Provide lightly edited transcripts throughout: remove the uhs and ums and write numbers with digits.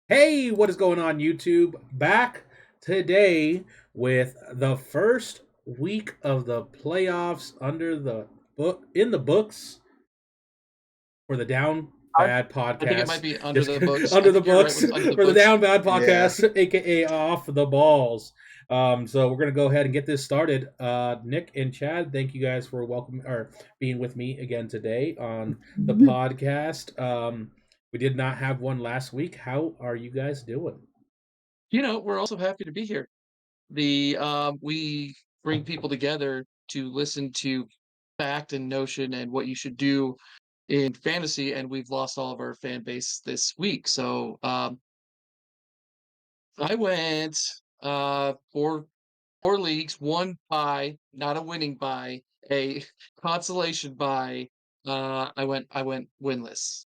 Hey, what is going on, YouTube? Back today with the first week of the playoffs under the book in the books for the Down I Bad I think it might podcast. be under Just the books. I under the think you're right books with under the for the books. Down Bad Yeah. podcast, aka Off the Balls. So we're gonna go ahead and get this started. Nick and Chad, thank you guys for welcoming or being with me again today on the podcast. We did not have one last week. How are you guys doing? We're also happy to be here. We bring people together to listen to fact and notion and what you should do in fantasy, and we've lost all of our fan base this week. So I went four leagues, one bye, not a winning bye, a consolation bye. I went winless.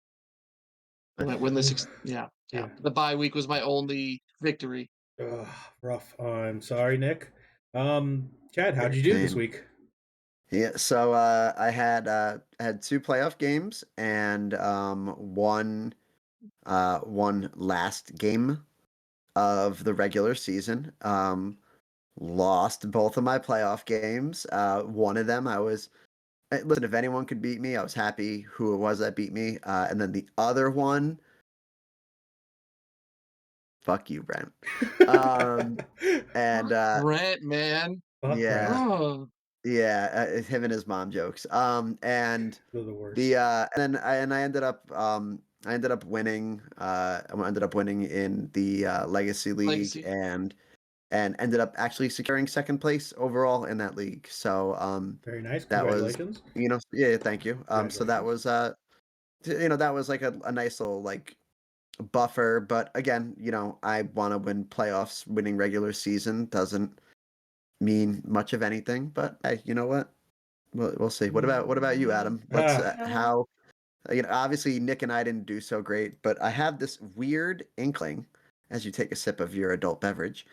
I went winless. Yeah, yeah. Yeah. The bye week was my only victory. Ugh, rough. I'm sorry, Nick. Chad, how'd you do this Same. week? Yeah. So I had two playoff games and one last game of the regular season. Lost both of my playoff games. One of them listen, if anyone could beat me, I was happy who it was that beat me. And then the other one, fuck you, Brent. Um and Brent, man. Fuck yeah. Brent. Oh, Him and his mom jokes. And They're the the worst. and then I ended up winning. I ended up winning in the Legacy League legacy. and ended up actually securing second place overall in that league. So Very nice. that was Congratulations. yeah, thank you. So that Congratulations. was that was like a nice little like buffer. But again, I want to win playoffs. Winning regular season doesn't mean much of anything. But hey, you know what? We'll see. What about you, Adam? What's Ah, how obviously Nick and I didn't do so great, but I have this weird inkling as you take a sip of your adult beverage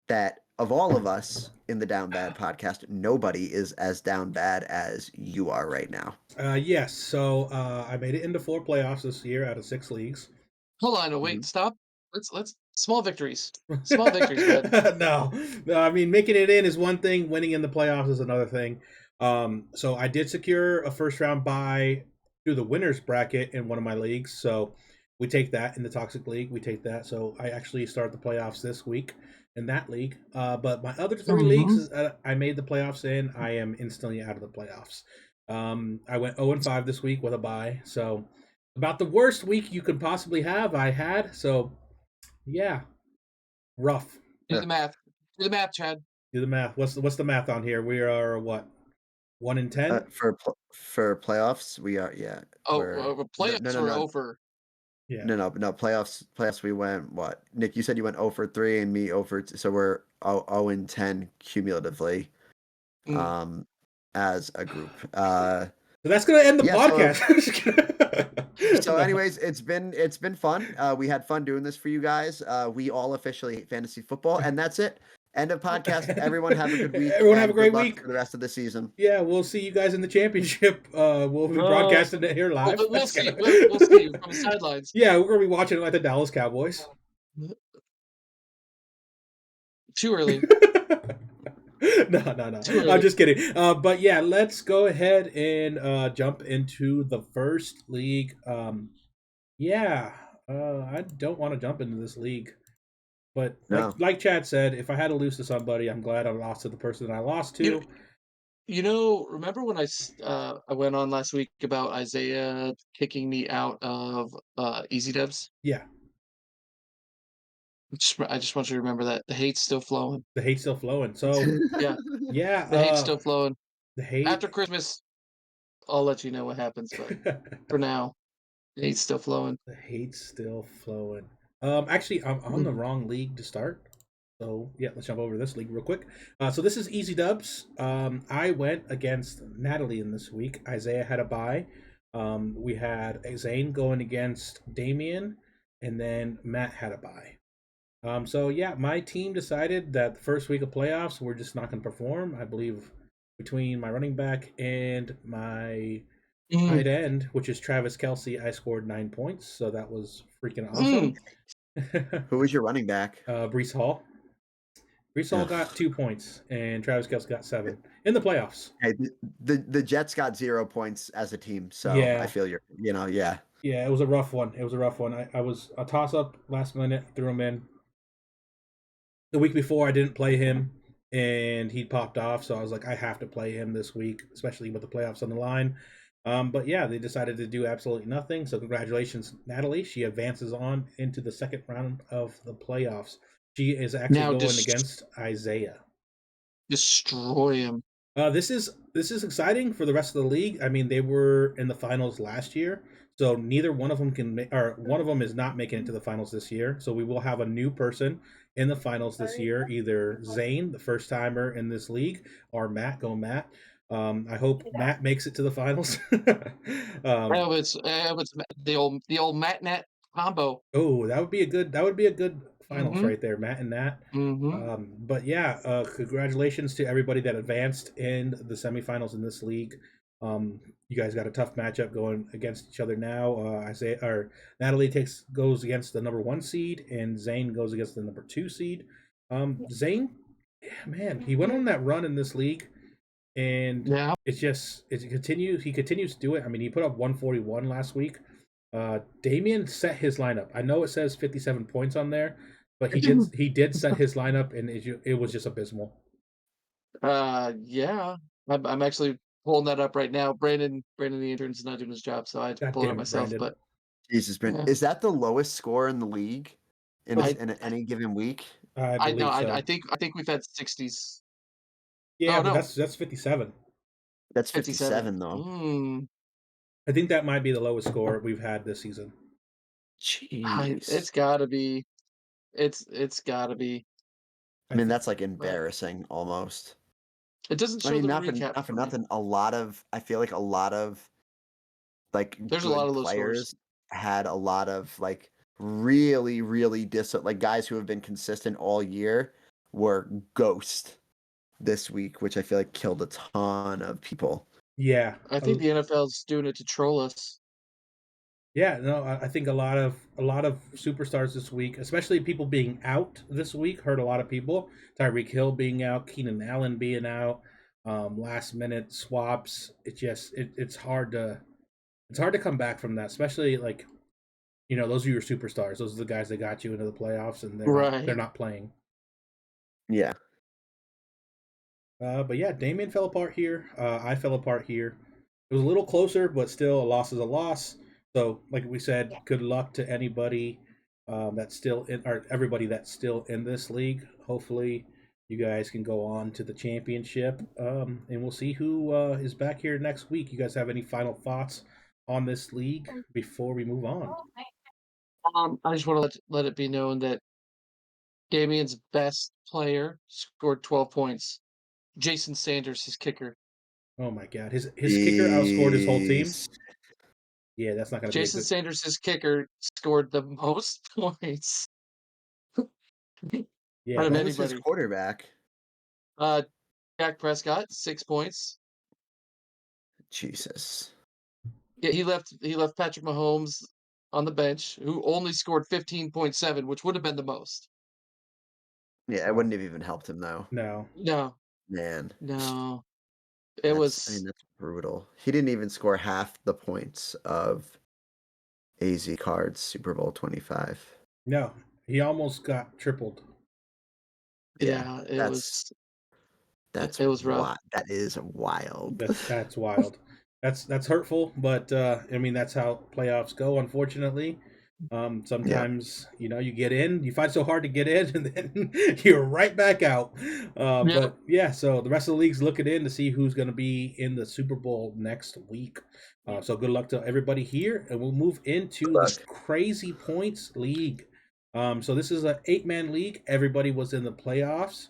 that of all of us in the Down Bad podcast, nobody is as down bad as you are right now. yes. So I made it into four playoffs this year out of six leagues. Hold on, wait, Mhm. stop. Let's small victories. Small victories, bud. No, no. I mean, making it in is one thing. Winning in the playoffs is another thing. So I did secure a first round bye through the winners bracket in one of my leagues. So we take that in the toxic league. We take that. So I actually start the playoffs this week in that league. But my other three leagues, Mhm. I made the playoffs in. I am instantly out of the playoffs. I went 0-5 this week with a bye. So about the worst week you could possibly have. I had. So yeah, rough. Do the math. Do the math, Chad. Do the math. What's the math on here? We are what, 1-10? For playoffs, we are Oh, we're no no playoffs no were no over. Yeah. no playoffs we went what? Nick, you said you went 0 for 3 and me 0 for 2, so we're 0 and 10 cumulatively Mm. um as a group. So that's gonna end the Yeah, so podcast. So, No. anyways, it's been fun. We had fun doing this for you guys. We all officially hate fantasy football, and that's it. End of podcast. Everyone have a good week Everyone have a and good great luck week. for the rest of the season. Yeah, we'll see you guys in the championship. We'll be Oh, broadcasting it here well, live. we'll That's see. gonna. We'll see from the sidelines. Yeah, we're gonna be watching it like the Dallas Cowboys. Too early. No, no, no. Too I'm early. just kidding. But yeah, let's go ahead and jump into the first league. Yeah, I don't want to jump into this league, but like No. like Chad said, if I had to lose to somebody, I'm glad I lost to the person that I lost You know, to. remember when I went on last week about Isaiah kicking me out of Easy Dubs? Yeah, I just want you to remember that the hate's still flowing. the hate's still flowing. So Yeah, yeah, the hate's still flowing. the hate. After Christmas, I'll let you know what happens, but for now, the hate's still flowing. The hate's still flowing. Actually, I'm on the Mhm. wrong league to start. So yeah, let's jump over to this league real quick. So this is Easy Dubs. I went against Natalie in this week. Isaiah had a bye. We had Zane going against Damien, and then Matt had a bye. So yeah, my team decided that the first week of playoffs we're just not going to perform. I believe between my running back and my Mm, tight end, which is Travis Kelsey, I scored 9 points, so that was freaking mm. awesome. Who was your running back? Brees Hall. Brees Hall got Ugh. 2 points, and Travis Kelce got 7 in the playoffs. Hey, the Jets got 0 points as a team, so I Yeah, feel yeah. yeah, it was a rough one. It was a rough one. I was a toss up last minute, threw him in. The week before, I didn't play him, and he popped off. So I was like, I have to play him this week, especially with the playoffs on the line. But yeah, they decided to do absolutely nothing. So congratulations, Natalie. She advances on into the second round of the playoffs. She is actually Now going against Isaiah. destroy him. This is exciting for the rest of the league. I mean, they were in the finals last year, so neither one of them or one of them is not making it to the finals this year. So we will have a new person in the finals this year, either Zane, the first timer in this league, or Matt. Go Matt. I hope Matt makes it to the finals. um, It's the old Matt Nat combo. Oh, that would be a good finals Mm-hmm. right there, Matt and Nat. Mm-hmm. But yeah, congratulations to everybody that advanced in the semifinals in this league. You guys got a tough matchup going against each other now. Isaiah or Natalie goes against the number 1 seed, and Zane goes against the number 2 seed. Zane, yeah, man, he went on that run in this league, and Yeah. it continues. He continues to do it. I mean, he put up 141 last week. Damien set his lineup. I know it says 57 points on there, but he did set his lineup, and it was just abysmal. Yeah. I'm actually pulling that up right now. Brandon, the intern's not doing his job, so I had to God pull it up damn it, myself. Brandon. But Jesus, Brent, yeah, is that the lowest score in the league It's, in any given week? I I know. believe I so. think we've had 60s. Yeah, Oh but no, that's 57. That's 57. 57 though. I think that might be the lowest score we've had this season. Jeez. It's gotta be. It's gotta be. I I mean, think. that's like But embarrassing almost. it doesn't I show mean, the recap not for for me. nothing. I feel like a lot of like There's a lot good of low scores. players had a lot of like really like guys who have been consistent all year were ghost this week, which I feel like killed a ton of people. Yeah, I think the NFL's doing it to troll us. yeah. No, I think a lot of superstars this week, especially people being out this week, hurt a lot of people. Tyreek Hill being out, Keenan Allen being out, last minute swaps. It's hard to come back from that, especially like those are your superstars. Those are the guys that got you into the playoffs, and they're Right. not playing. Yeah. But yeah, Damien fell apart here. I fell apart here. It was a little closer, but still, a loss is a loss. So, like we said, good luck to anybody that's still in, or everybody that's still in this league. Hopefully, you guys can go on to the championship, and we'll see who is back here next week. You guys have any final thoughts on this league before we move on? I just want to let it be known that Damien's best player scored 12 points. Jason Sanders, his kicker. Oh my God, his kicker outscored his whole team. Jeez. Yeah, that's not going to be a Jason good. Sanders, his kicker, scored the most points Yeah, out of Who that was his anybody. quarterback? Uh, Dak Prescott, 6 points. Jesus. Yeah, he left Patrick Mahomes on the bench, who only scored 15.7, which would have been the most. Yeah, it wow. wouldn't have even helped him though. No, No, Man, no, it that's was that's brutal. He didn't even score half the points of AZ Cards Super Bowl 25. no, he almost got tripled. Yeah, yeah, that's it was rough. That is wild. That's wild. That's hurtful, but I mean that's how playoffs go. Unfortunately, Yep. sometimes you get in, you fight so hard to get in, and then you're right back out. Yep. But yeah, so the rest of the league's looking in to see who's going to be in the Super Bowl next week. So good luck to everybody here, and we'll move Good into the luck. Crazy Points League. So this is an 8-man league. Everybody was in the playoffs.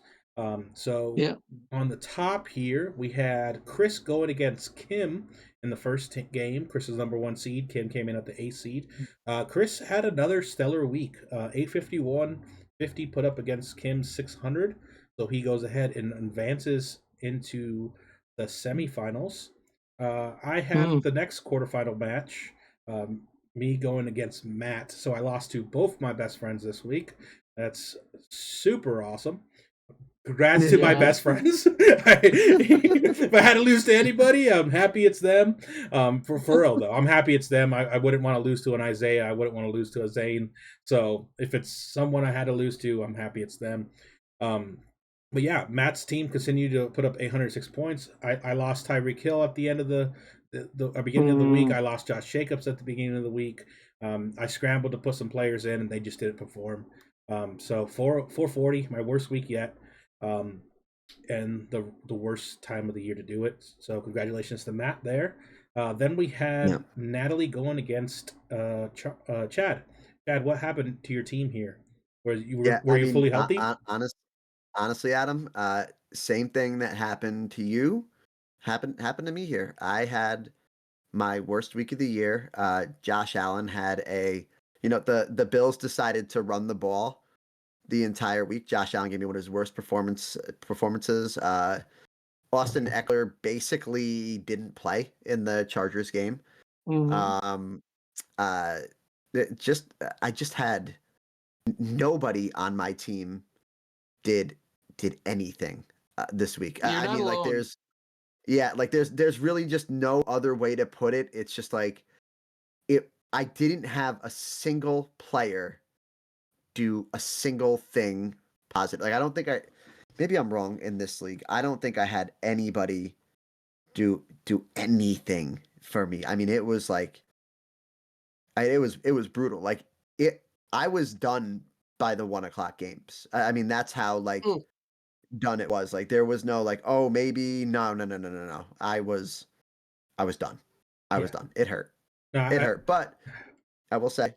So Yeah. on the top here, we had Chris going against Kim in the first game. Chris is number 1 seed. Kim came in at the 8th seed. Chris had another stellar week. 851 50 put up against Kim's 600. So he goes ahead and advances into the semifinals. I had Mm. the next quarterfinal match. me going against Matt. So I lost to both my best friends this week. That's super awesome. Congrats to my Yeah. best friends. If I had to lose to anybody, I'm happy it's them. For real though, I'm happy it's them. I wouldn't want to lose to an Isaiah. I wouldn't want to lose to a Zane. So if it's someone I had to lose to, I'm happy it's them. Um, but yeah, Matt's team continued to put up 806 points. I lost Tyreek Hill at the end of the beginning of the week. Mm. I lost Josh Jacobs at the beginning of the week. I scrambled to put some players in, and they just didn't perform. So 440, my worst week yet. Um, and the worst time of the year to do it. So congratulations to Matt there. Then we Yeah. had Natalie going against Chad. Chad, what happened to your team here? Yeah, Were I you mean, fully healthy? honestly, Adam, same thing that happened to you happened to me here. I had my worst week of the year. Josh Allen had the Bills decided to run the ball the entire week. Josh Allen gave me one of his worst performances. Austin Eckler basically didn't play in the Chargers game. Mhm. Um, uh, I just had nobody on my team did anything this week. You're I not mean, like alone. there's really just no other way to put it. It's just like it. I didn't have a single player do a single thing positive. Like I don't think I. Maybe I'm wrong in this league. I don't think I had anybody do anything for me. I mean, it was like it was brutal. Like it. I was done by the 1 o'clock games. I mean, that's how like Mm. done it was. Like there was no like, oh maybe no. I was done. I was Yeah. done. It hurt. No, It hurt. But I will say,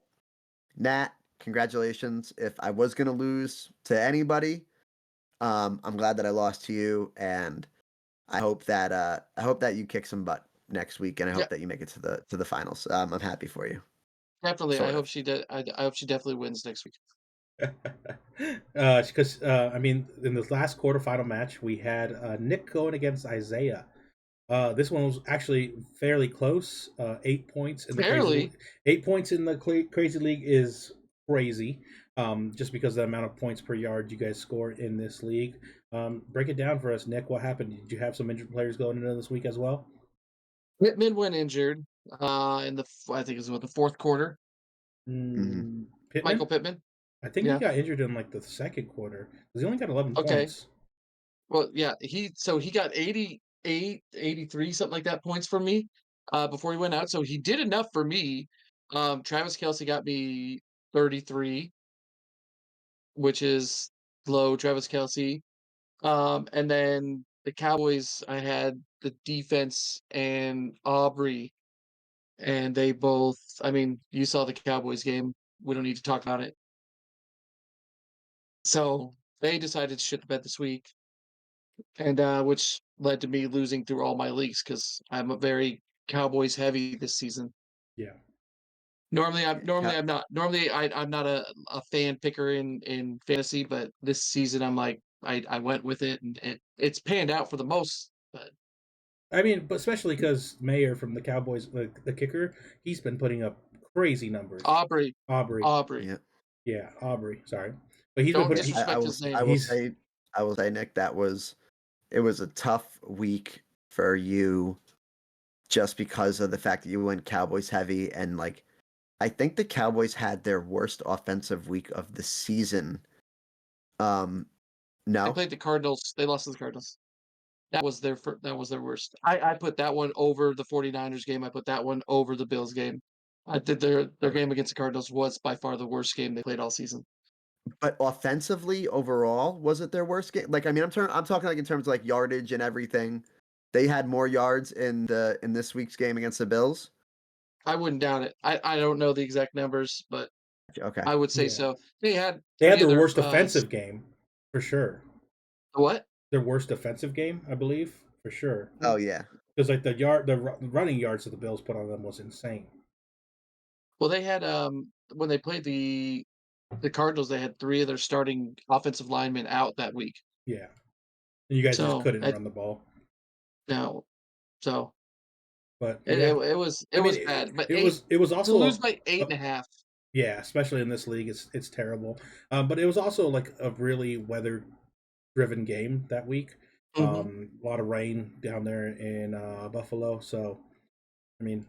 Nat, congratulations. If I was gonna lose to anybody, I'm glad that I lost to you, and I hope that you kick some butt next week, and I Yeah, hope that you make it to the finals. I'm happy for you, definitely. I sort hope of. she did. I hope she definitely wins next week. because I mean, in the last quarterfinal match, we had Nick going against Isaiah. This one was actually fairly close. 8 points in the Barely. 8 points in the crazy league is crazy. Just because of the amount of points per yard you guys score in this league. Break it down for us, Nick. What happened? Did you have some injured players going into this week as well? Pittman went injured in I think it was the fourth quarter. Hmm. Michael Pittman? Pittman. I think he Yeah. got injured in like the second quarter because he only got 11 Okay. points. Well, yeah. He got 88, 83, something like that points from me before he went out. So he did enough for me. Travis Kelsey got me 33, which is low. Travis Kelsey. And then the Cowboys, I had the defense and Aubrey, and they both. I mean, you saw the Cowboys game. We don't need to talk about it. So they decided to shit the bed this week, and which led to me losing through all my leagues because I'm a very Cowboys heavy this season. Yeah. Normally I'm not. Normally I'm not a fan picker in fantasy, but this season I'm like I went with it, and it's panned out for the most. But I mean, but especially because Mayer from the Cowboys, the kicker, he's been putting up crazy numbers. Aubrey, Aubrey, Aubrey, Yeah. yeah, Aubrey. Sorry, but he's been don't putting. disrespect his I name. will He's say, Nick, it was a tough week for you just because of the fact that you went Cowboys heavy, and like I think the Cowboys had their worst offensive week of the season. Um, They no, played the Cardinals. They lost to the Cardinals. That was their worst. I put that one over the 49ers game. I put that one over the Bills game. I did their game against the Cardinals was by far the worst game they played all season. but offensively overall, was it their worst game? Like, I mean, I'm talking like in terms of like yardage and everything. They had more yards in this week's game against the Bills. I wouldn't doubt it. I don't know the exact numbers, but Okay. I would say yeah. so. They had They had three of their their worst offensive game for sure. what? Their worst defensive game, I believe, for sure. Oh yeah. Because like the running yards that the Bills put on them was insane. Well, they had when they played the Cardinals, they had three of their starting offensive linemen out that week. Yeah, and you guys just So couldn't that run the ball. no, so But It yeah, it, it was I it mean, was bad. But it was to also lose by eight a and a half. yeah, especially in this league, it's terrible. But it was also like a really weather driven game that week. Mm-hmm. A lot of rain down there in Buffalo, so I mean,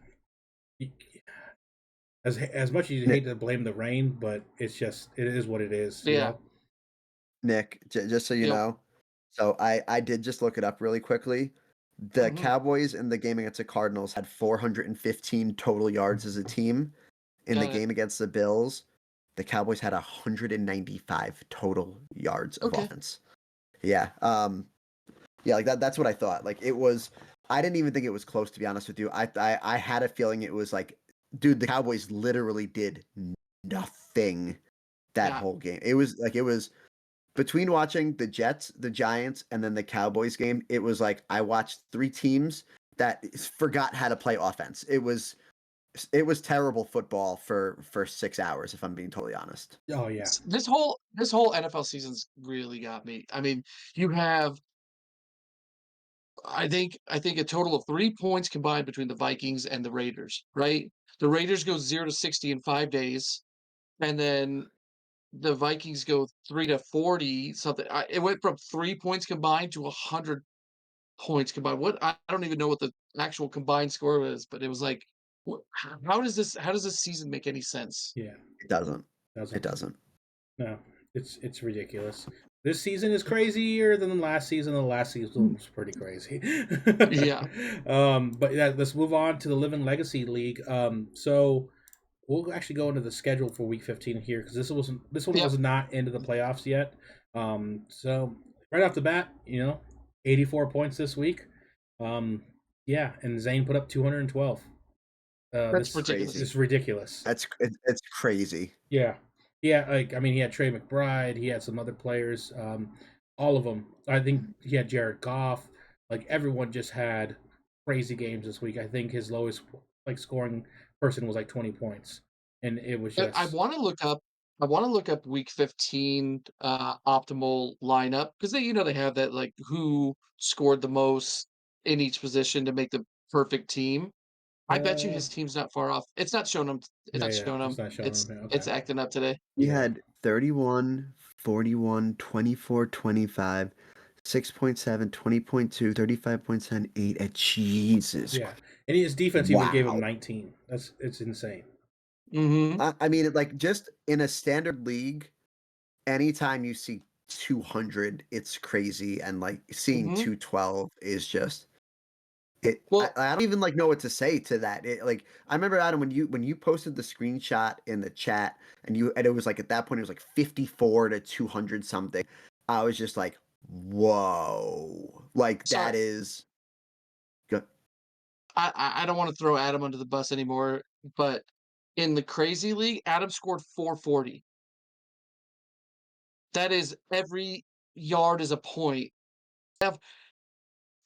as much as you Nick, hate to blame the rain, but it is what it is, you Yeah. know. Nick, just so you Yep. know, so I did just look it up really quickly. The Mm-hmm. Cowboys in the game against the Cardinals had 415 total yards as a team. In the Got it. game against the Bills, the Cowboys had 195 total yards of Okay. offense. Yeah. Yeah, like that's what I thought. Like it was I didn't even think it was close, to be honest with you. I had a feeling it was like, dude, the Cowboys literally did nothing that Yeah. whole game. It was between watching the Jets, the Giants, and then the Cowboys game, it was like I watched three teams that forgot how to play offense. It was terrible football for 6 hours, if I'm being totally honest. Oh yeah, This whole NFL season's really got me. I mean, you have I think a total of 3 points combined between the Vikings and the Raiders, right? The Raiders go 0 to 60 in 5 days, and then the Vikings go 3 to 40 something. It went from 3 points combined to 100 points combined. I don't even know what the actual combined score was, but it was like, how does this season make any sense? yeah, It doesn't. It doesn't. doesn't. No, it's ridiculous. This season is crazier than the last season. The last season was pretty crazy. Yeah. But yeah, let's move on to the Living Legacy League. So we'll actually go into the schedule for Week 15 here because this one Yep. was not into the playoffs yet. So right off the bat, 84 points this week. Um, yeah, and Zane put up 212. That's This Crazy. ridiculous. is ridiculous. It's crazy. Yeah, yeah. Like I mean, he had Trey McBride. He had some other players. All of them. I think he had Jared Goff. Like everyone just had crazy games this week. I think his lowest like scoring person was like 20 points, and it was I I just wanna look up I wanna look up week 15, optimal lineup because they have that, like, who scored the most in each position to make the perfect team. I bet you uh his team's not far off. It's yeah, not yeah. showing him. It's not showing It's him here. Okay. it's acting up today. He Yeah, had 31, 41, 24, 25, 6.7, 20.2, 35.7, 8. Jesus. yeah. And his defense even gave him Wow. 19. It's insane. Mhm. I mean, like just in a standard league, anytime you see 200, it's crazy, and like seeing Mhm. 212 is just it. I, Well, I don't even like know what to say to that. Like I remember, Adam, when you posted the screenshot in the chat, and it was like at that point it was like 54 to 200 something. I was just like, whoa, like sorry, that is good. I don't wanna throw Adam under the bus anymore, but in the crazy league, Adam scored 440. That is every yard is a point. Ev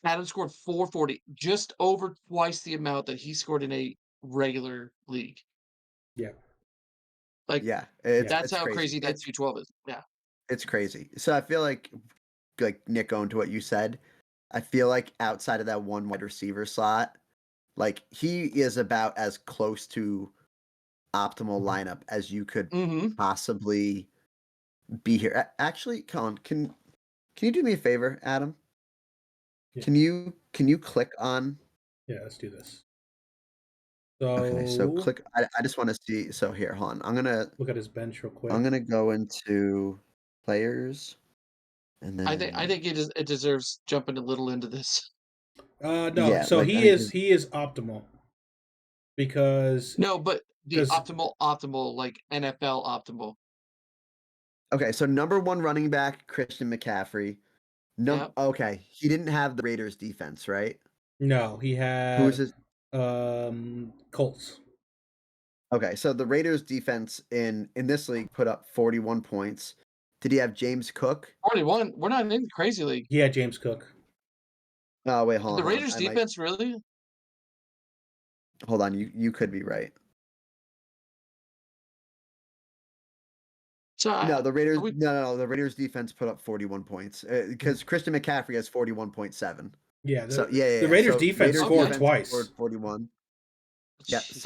Adam scored 440, just over twice the amount that he scored in a regular league. Yeah, Like, Yeah, it's yeah, that's it's how crazy. crazy that 212 is. Yeah. It's crazy. So I feel like Nick, going to what you said, I feel like outside of that one wide receiver slot, like he is about as close to optimal lineup as you could Mhm. possibly be here. Actually, Colin, can you do me a favor, Adam? yeah, Can you click on? yeah. Let's do this. Okay, so So click. I just want to see. So here, hold on. look at his bench real I'm quick. gonna go into players, and I then think it deserves jumping a little into this. No, yeah, so like I he mean, is he is optimal because No, but the because optimal, like NFL optimal. okay, so number one running back Christian McCaffrey. Yeah. Okay, he didn't have the Raiders defense, right? no, he Who was had his? Colts. Okay, so the Raiders defense in this league put up 41 points. Did he have James Cook? 41. We're not in the crazy league. He had James Cook. Oh wait, Did hold the on, hold on. Raiders I might defense really? hold on. You could be right. So No, the Raiders. are we No, no, no. The Raiders defense put up 41 points because Christian McCaffrey has 41.7. Yeah, So the Raiders So defense Raiders scored defense twice. scored 41. Yeah. Jesus.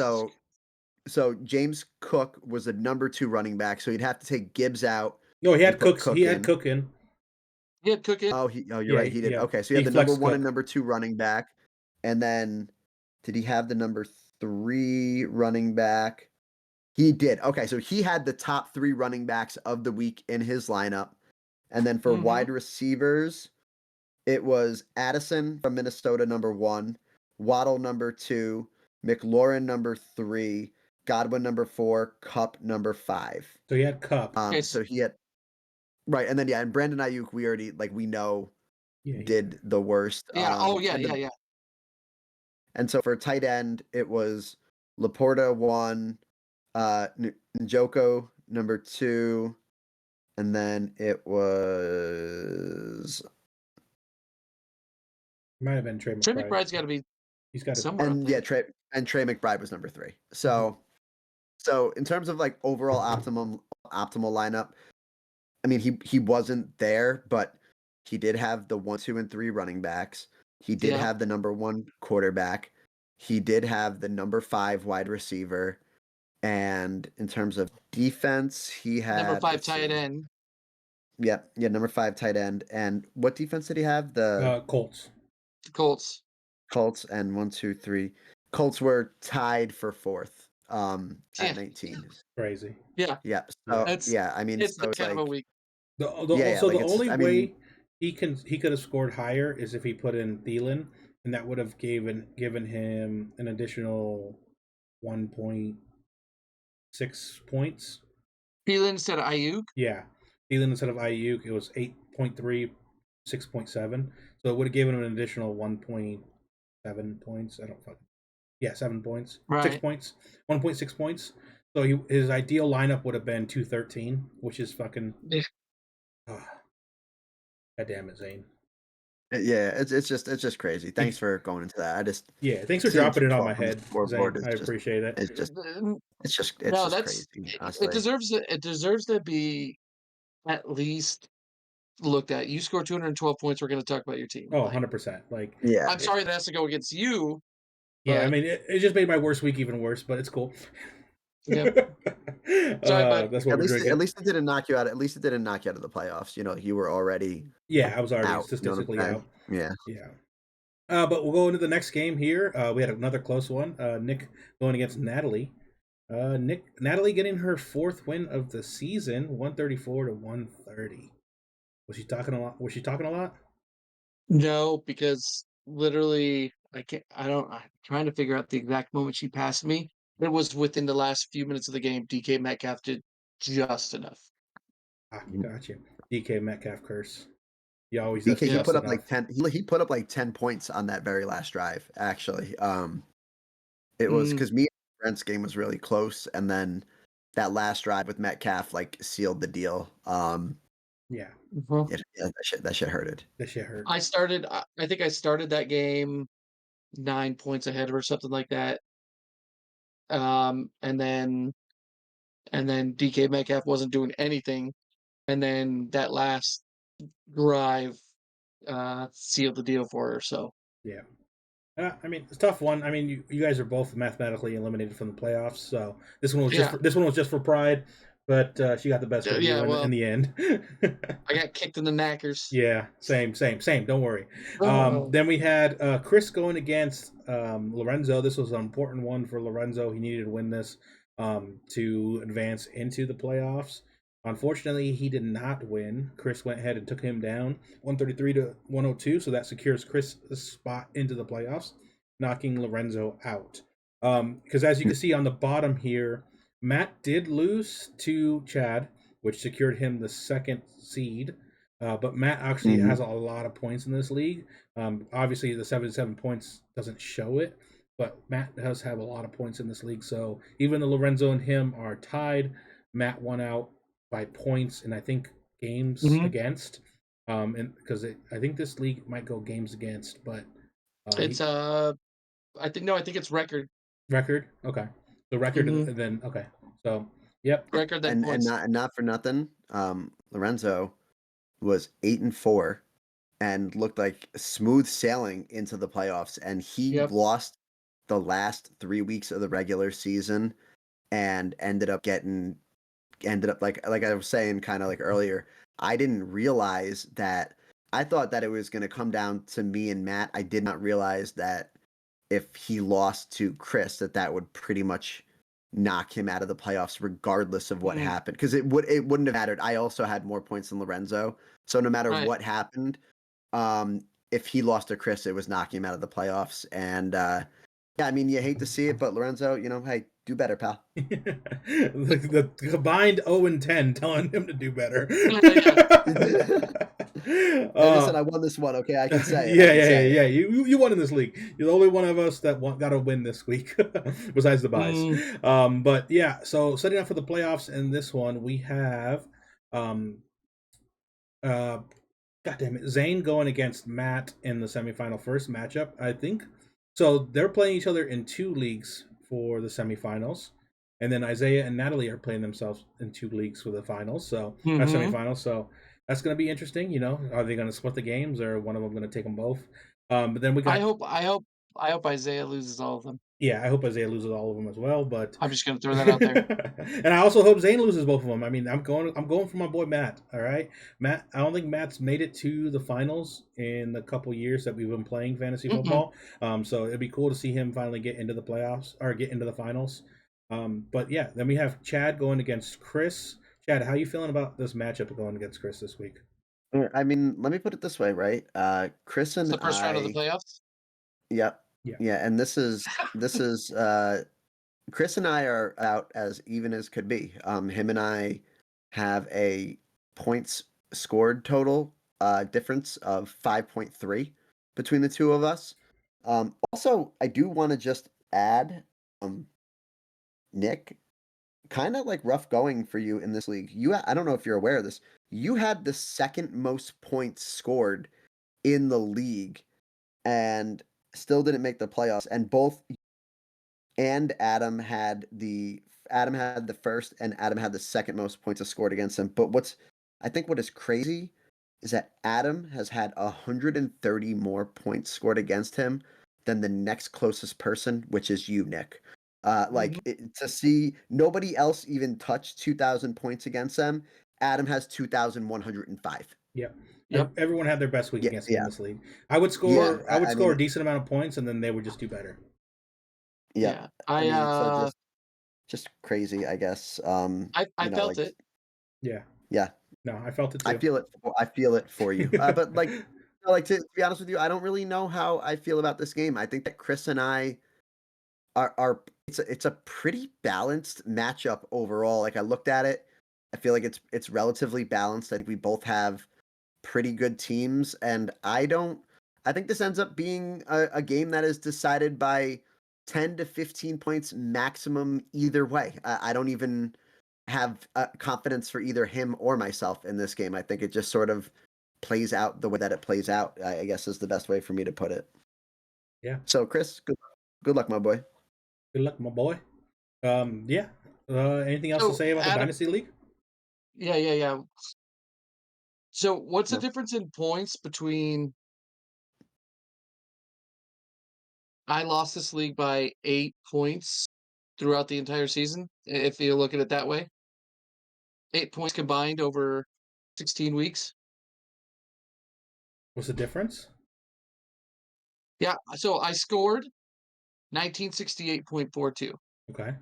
So James Cook was the number 2 running back. So you'd have to take Gibbs out No, he and had put Cooks. He Cook had in. Cook in. He had Cook in. Oh, you're Yeah, right. He did. yeah. Okay, so he He had the number flexed 1 Cook. and number 2 running back, and then did he have the number 3 running back? He did. Okay, so he had the top 3 running backs of the week in his lineup, and then for Mhm. wide receivers, it was Addison from Minnesota number 1, Waddle number 2, McLaurin number 3, Godwin number 4, Cup number 5. So he had Cup. Okay, So he had right, and then and Brandon Ayuk, we already we know Yeah, did the worst. yeah. Oh, yeah, And yeah, yeah. and so for tight end, it was Laporta 1, Njoko number 2, and then it was might have been Trey Trey McBride. McBride's got to be He's got it. somewhere up there. Trey McBride was number 3. So in terms of overall optimal lineup, I mean he wasn't there, but he did have the 1, 2, and 3 running backs. He did Yeah. have the number 1 quarterback. He did have the number 5 wide receiver. And in terms of defense, he had Number 5 let's tight see. end. Yeah, number 5 tight end. And what defense did he have? The Colts. The Colts. Colts, and 1, 2, 3. Colts were tied for 4th Yeah. at 19. Crazy. Yeah. Yeah. Yeah. So I mean, It's so it's kind of a week. So the only I mean, way he could have scored higher is if he put in Thielen, and that would have given him an additional 1.6 points. Thielen instead of Ayuk. Yeah, Thielen instead of Ayuk, it was 8.3, 6.7. So it would have given him an additional 1.7 points. I don't fucking 7 points, Right. 6 points, 1.6 points. So his ideal lineup would have been 213, which is fucking. Yeah. God damn it, Zane. yeah, it's just crazy. Thanks for going into that. I just thanks for dropping it on my head, Zane. I Just, appreciate it. it's just crazy. Honestly. It deserves to be at least looked at. You score 212 points. We're going to talk about your team. Oh, 100%. Like, yeah. I'm sorry that has to go against you. Yeah, but I mean, it just made my worst week even worse, but it's cool. Yep. Sorry, bud. That's what At we're least, drinking. at least it didn't knock you out. At least it didn't knock you out of the playoffs. You were already Yeah, I was already out. statistically out. Yeah. Yeah. But we'll go into the next game here. We had another close one. Nick going against Natalie. Natalie getting her 4th win of the season, 134 to 130. Was she talking a lot? No, because literally, I'm trying to figure out the exact moment she passed me. It was within the last few minutes of the game. DK Metcalf did just enough. Gotcha. DK Metcalf curse. He always DK, does he put just up enough. 10. He put up 10 points on that very last drive. Actually, it was because me and Brent's game was really close, and then that last drive with Metcalf sealed the deal. Yeah. That shit hurted. That shit hurt. I think I started that game 9 points ahead or something like that. And then DK Metcalf wasn't doing anything. And then that last drive sealed the deal for her. So Yeah. I mean, it's a tough one. I mean, you guys are both mathematically eliminated from the playoffs, so this one was just for pride. But she got the best of you in the end. I got kicked in the knackers. Yeah, same. Don't worry. Then we had Chris going against Lorenzo. This was an important one for Lorenzo. He needed to win this to advance into the playoffs. Unfortunately, he did not win. Chris went ahead and took him down 133 to 102, so that secures Chris' spot into the playoffs, knocking Lorenzo out. Because as you can see on the bottom here, Matt did lose to Chad, which secured him the 2nd seed. But Matt actually has a lot of points in this league. Obviously, the 77 points doesn't show it, but Matt does have a lot of points in this league. So even though Lorenzo and him are tied, Matt won out by points and I think games against. And because I think this league might go games against, but it's I think it's record. Record, okay. The record, and then okay. So yep. Record and not for nothing. Lorenzo was 8-4, and looked like smooth sailing into the playoffs, and he Yep. lost the last 3 weeks of the regular season and ended up like I was saying kind of like earlier, I didn't realize that I thought that it was going to come down to me and Matt. I did not realize that if he lost to Chris that would pretty much knock him out of the playoffs regardless of what Mm, happened because it wouldn't have mattered. I also had more points than Lorenzo. So no matter right. what happened, if he lost to Chris, it was knocking him out of the playoffs. And yeah, I mean, you hate to see it, but Lorenzo, hey, do better, pal. The combined 0 and 10 telling him to do better. Yeah. Hey, listen, I won this one. Okay, I can say it. I Yeah, can yeah, say yeah. it. You won in this league. You're the only one of us that got to win this week, besides the buys. Mm, But yeah, so setting up for the playoffs in this one, we have, um, uh, God damn it, Zane going against Matt in the semifinal first matchup. I think so. They're playing each other in 2 leagues for the semifinals, and then Isaiah and Natalie are playing themselves in 2 leagues for the finals. So mm-hmm. semifinals. So that's going to be interesting. Are they going to split the games, or one of them going to take them both? But then we I got, hope I hope I hope Isaiah loses all of them. yeah, I hope Isaiah loses all of them as well. But I'm just gonna throw that out there. and I also hope Zane loses both of them. I mean, I'm going for my boy Matt. All right, Matt. I don't think Matt's made it to the finals in the couple years that we've been playing fantasy Mm-mm. football. So it'd be cool to see him finally get into the playoffs or get into the finals. But yeah, then we have Chad going against Chris. Chad, how you feeling about this matchup going against Chris this week? I mean, let me put it this way, right? Chris It's and the first round of the I, playoffs. yep, Yeah. yeah, and this is Chris and I are out as even as could be. Him and I have a points scored total difference of 5.3 between the two of us. Also, I do want to just add, Nick, kind of like rough going for you in this league. I don't know if you're aware of this. You had the second most points scored in the league and still didn't make the playoffs. And both and Adam had the first and Adam had the second most points scored against him. But I think what is crazy is that Adam has had 130 more points scored against him than the next closest person, which is you, Nick. Mhm. To see nobody else even touch 2,000 points against them. Adam has 2,105. Yeah. Yep. Everyone had their best week Yeah, against me in yeah, this league. I would yeah. score. I would I score mean, a decent amount of points, and then they would just do better. yeah. Yeah. I I mean, so uh just crazy, I guess. I felt Like it. Yeah. yeah, No, I felt it I too. feel it. I feel it for you. But like, no, like to be honest with you, I don't really know how I feel about this game. I think that Chris and I are it's a pretty balanced matchup overall. Like I looked at it, I feel like it's relatively balanced. I think we both have pretty good teams, and I think this ends up being a game that is decided by 10 to 15 points maximum either way. I don't even have confidence for either him or myself in this game. I think it just sort of plays out the way that it plays out, I guess is the best way for me to put it. Yeah. So, Chris, good luck, my boy. Good luck, my boy. Yeah. Anything else to So say about the Adam, Dynasty League? yeah. So what's the No. difference in points between I lost this league by 8 points throughout the entire season, if you look at it that way? 8 points combined over 16 weeks. What's the difference? Yeah. So I scored 1968.42. Okay.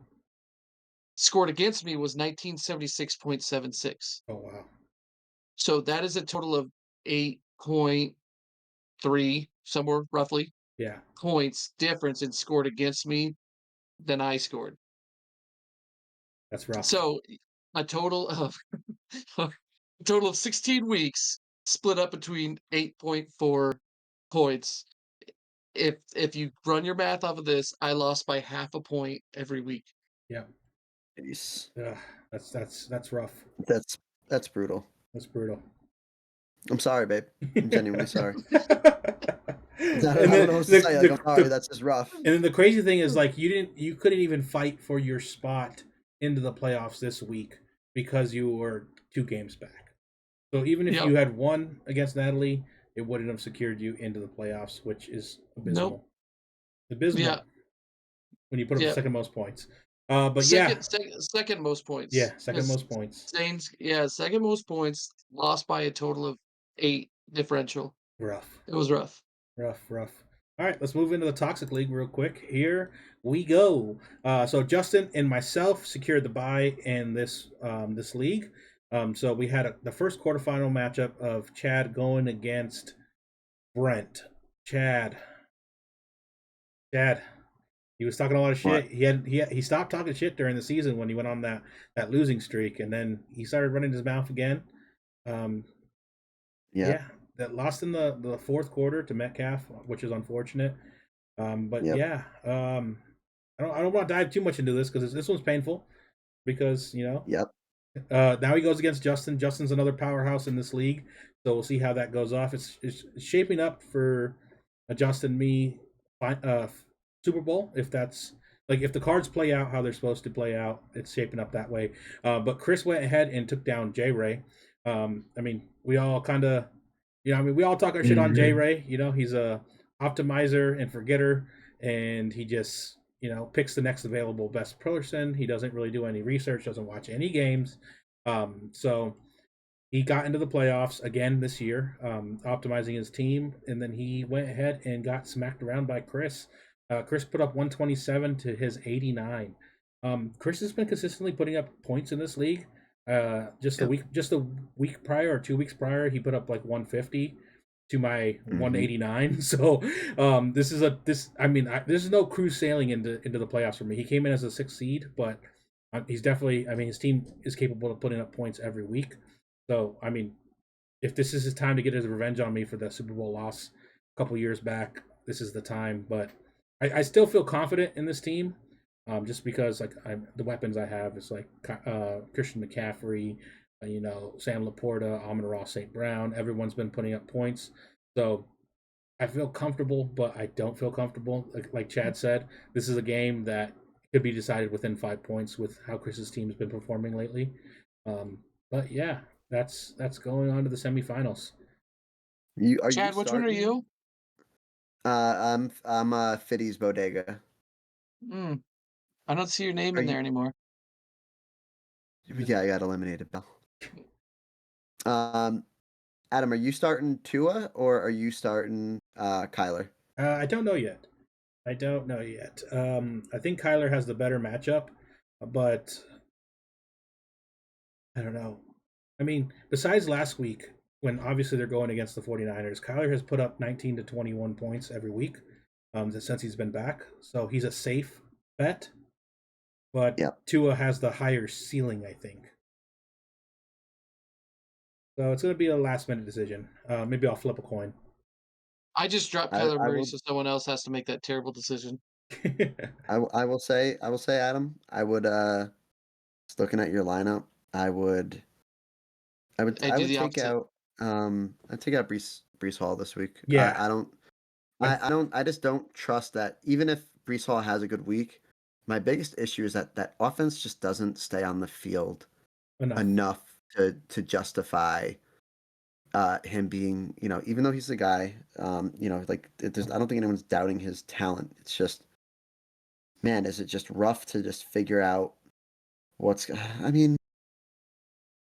Scored against me was 1976.76. Oh wow. So that is a total of 8.3, somewhere roughly, Yeah. points difference in scored against me than I scored. That's rough. So a total of a total of 16 weeks split up between 8.4 points. If you run your math off of this, I lost by half a point every week. Yeah. Jeez. Ugh, that's rough. That's that's brutal. That's brutal. I'm sorry, babe. I'm genuinely sorry. I And don't then know what to say. Like, I'm sorry. That's just rough. and then the crazy thing is, like, you couldn't even fight for your spot into the playoffs this week because you were 2 games back. So even if Yep. you had won against Natalie, it wouldn't have secured you into the playoffs, which is Nope. abysmal. Abysmal Yeah. when you put up the Yeah. second most points. But yeah, Second most points. yeah, second Because most points. Saints, yeah, second most points, lost by a total of 8 differential. Rough. It was rough. Rough. All right, let's move into the Toxic League real quick. Here we go. So Justin and myself secured the bye in this league. So we had the first quarterfinal matchup of Chad going against Brent. Chad. Chad. He was talking a lot of What? shit. He stopped talking shit during the season when he went on that losing streak, and then he started running his mouth again. Um, Yep. yeah, that lost in the fourth quarter to Metcalf, which is unfortunate. But Yep. yeah, I don't want to dive too much into this because this one's painful because Yep. now he goes against Justin. Justin's another powerhouse in this league, so we'll see how that goes off. It's shaping up for a Justin me Super Bowl if that's like if the cards play out how they're supposed to play out. It's shaping up that way. But Chris went ahead and took down J Ray. I mean, we all kind of, we all talk our shit on J Mhm. Ray. He's a optimizer and forgetter, and he just picks the next available best person. He doesn't really do any research, doesn't watch any games. So he got into the playoffs again this year, optimizing his team, and then he went ahead and got smacked around by Chris. Chris put up 127 to his 89. Chris has been consistently putting up points in this league. Yep. Just a week prior or 2 weeks prior, he put up like 150 to my Mhm. 189. So this is this is no cruise sailing into the playoffs for me. He came in as a sixth seed, but he's definitely. I mean, his team is capable of putting up points every week. So I mean, if this is his time to get his revenge on me for the Super Bowl loss a couple years back, this is the time. But I still feel confident in this team, just because the weapons I have is like Christian McCaffrey, Sam Laporta, Amon-Ra St. Brown. Everyone's been putting up points, so I feel comfortable, but I don't feel comfortable. Like Chad said, this is a game that could be decided within 5 points with how Chris's team has been performing lately. Um, but yeah, that's going on to the semifinals. Are you Chad, which one are starting? you? I'm Fiddy's Bodega. Mm, I don't see your name Are in you? there anymore. Yeah, I got eliminated, Bill. Um, Adam, are you starting Tua or are you starting Kyler? I don't know yet. I think Kyler has the better matchup, but I don't know. I mean, besides last week, when obviously they're going against the 49ers, Kyler has put up 19 to 21 points every week since he's been back. So he's a safe bet, but Yep. Tua has the higher ceiling, I think. So it's going to be a last minute decision. Maybe I'll flip a coin. I just dropped I, Kyler I Murray, will so someone else has to make that terrible decision. I will say Adam, I would just looking at your lineup, I would I would I I do would the take opposite. out I'd take out Brees Hall this week. Yeah. I don't I, I just don't trust that even if Brees Hall has a good week, my biggest issue is that offense just doesn't stay on the field enough. enough to justify him being, even though he's the guy, like I don't think anyone's doubting his talent. It's just, man, is it just rough to just figure out what's, I mean,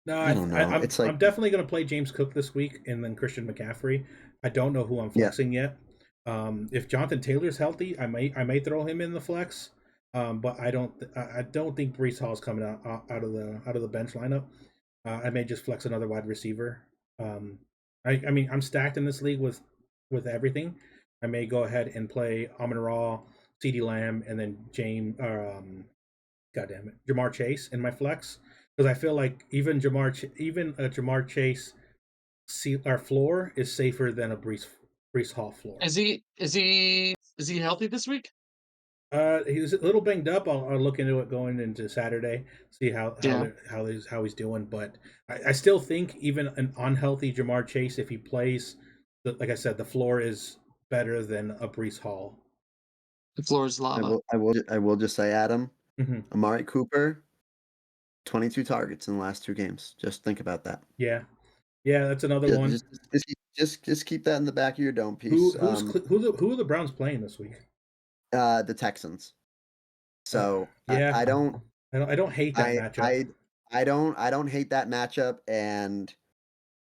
No, I don't know. It's like, I'm definitely going to play James Cook this week, and then Christian McCaffrey. I don't know who I'm yeah, flexing yet. If Jonathan Taylor's healthy, I may throw him in the flex. But I don't think Brees Hall's coming out of the bench lineup. I may just flex another wide receiver. Um, I mean I'm stacked in this league with everything. I may go ahead and play Amon Ra, CeeDee Lamb, and then God damn it, Jamar Chase in my flex because I feel like even a Jamar Chase our floor is safer than a Brees Hall floor. Is he healthy this week? He was a little banged up. I'll look into it going into Saturday, see Yeah. how he's doing. But I still think even an unhealthy Jamar Chase, if he plays, like I said, the floor is better than a Brees Hall. The floor is lava. I will just say, Adam, Hmm. Amari Cooper, 22 targets in the last two games. Just think about that. Yeah, yeah, that's another Yeah, one. Just keep that in the back of your dome Who piece. who's who are the Browns playing this week? The Texans. So Yeah, I don't I don't hate that I matchup. I I don't hate that matchup. And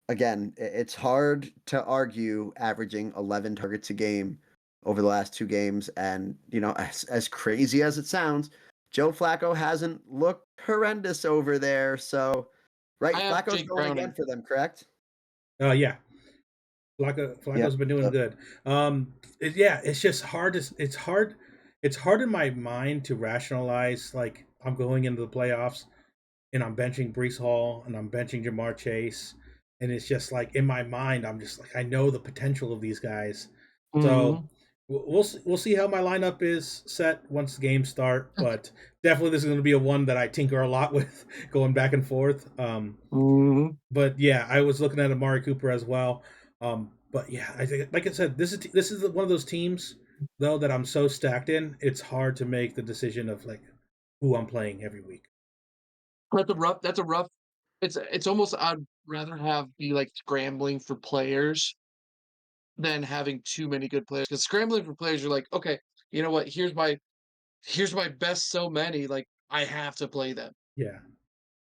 again, it's hard to argue averaging 11 targets a game over the last two games. And as crazy as it sounds, Joe Flacco hasn't looked horrendous over there. So right, I have Flacco's Jake going again Browning. for them, correct? Yeah, Yep. Flacco's been doing So, good. Yeah, it's just hard to it's hard in my mind to rationalize like I'm going into the playoffs and I'm benching Brees Hall and I'm benching Jamar Chase, and it's just like in my mind I'm just like I know the potential of these guys, so Mhm. we'll see how my lineup is set once the games start, but definitely this is going to be a one that I tinker a lot with, going back and forth. Mhm. But yeah, I was looking at Amari Cooper as well. But yeah, I think, like I said, this is one of those teams though that I'm so stacked in. It's hard to make the decision of like who I'm playing every week. That's a rough. It's almost I'd rather have be like scrambling for players than having too many good players. Because scrambling for players, you're like, okay, you know what? Here's my best so many. Like I have to play them. Yeah.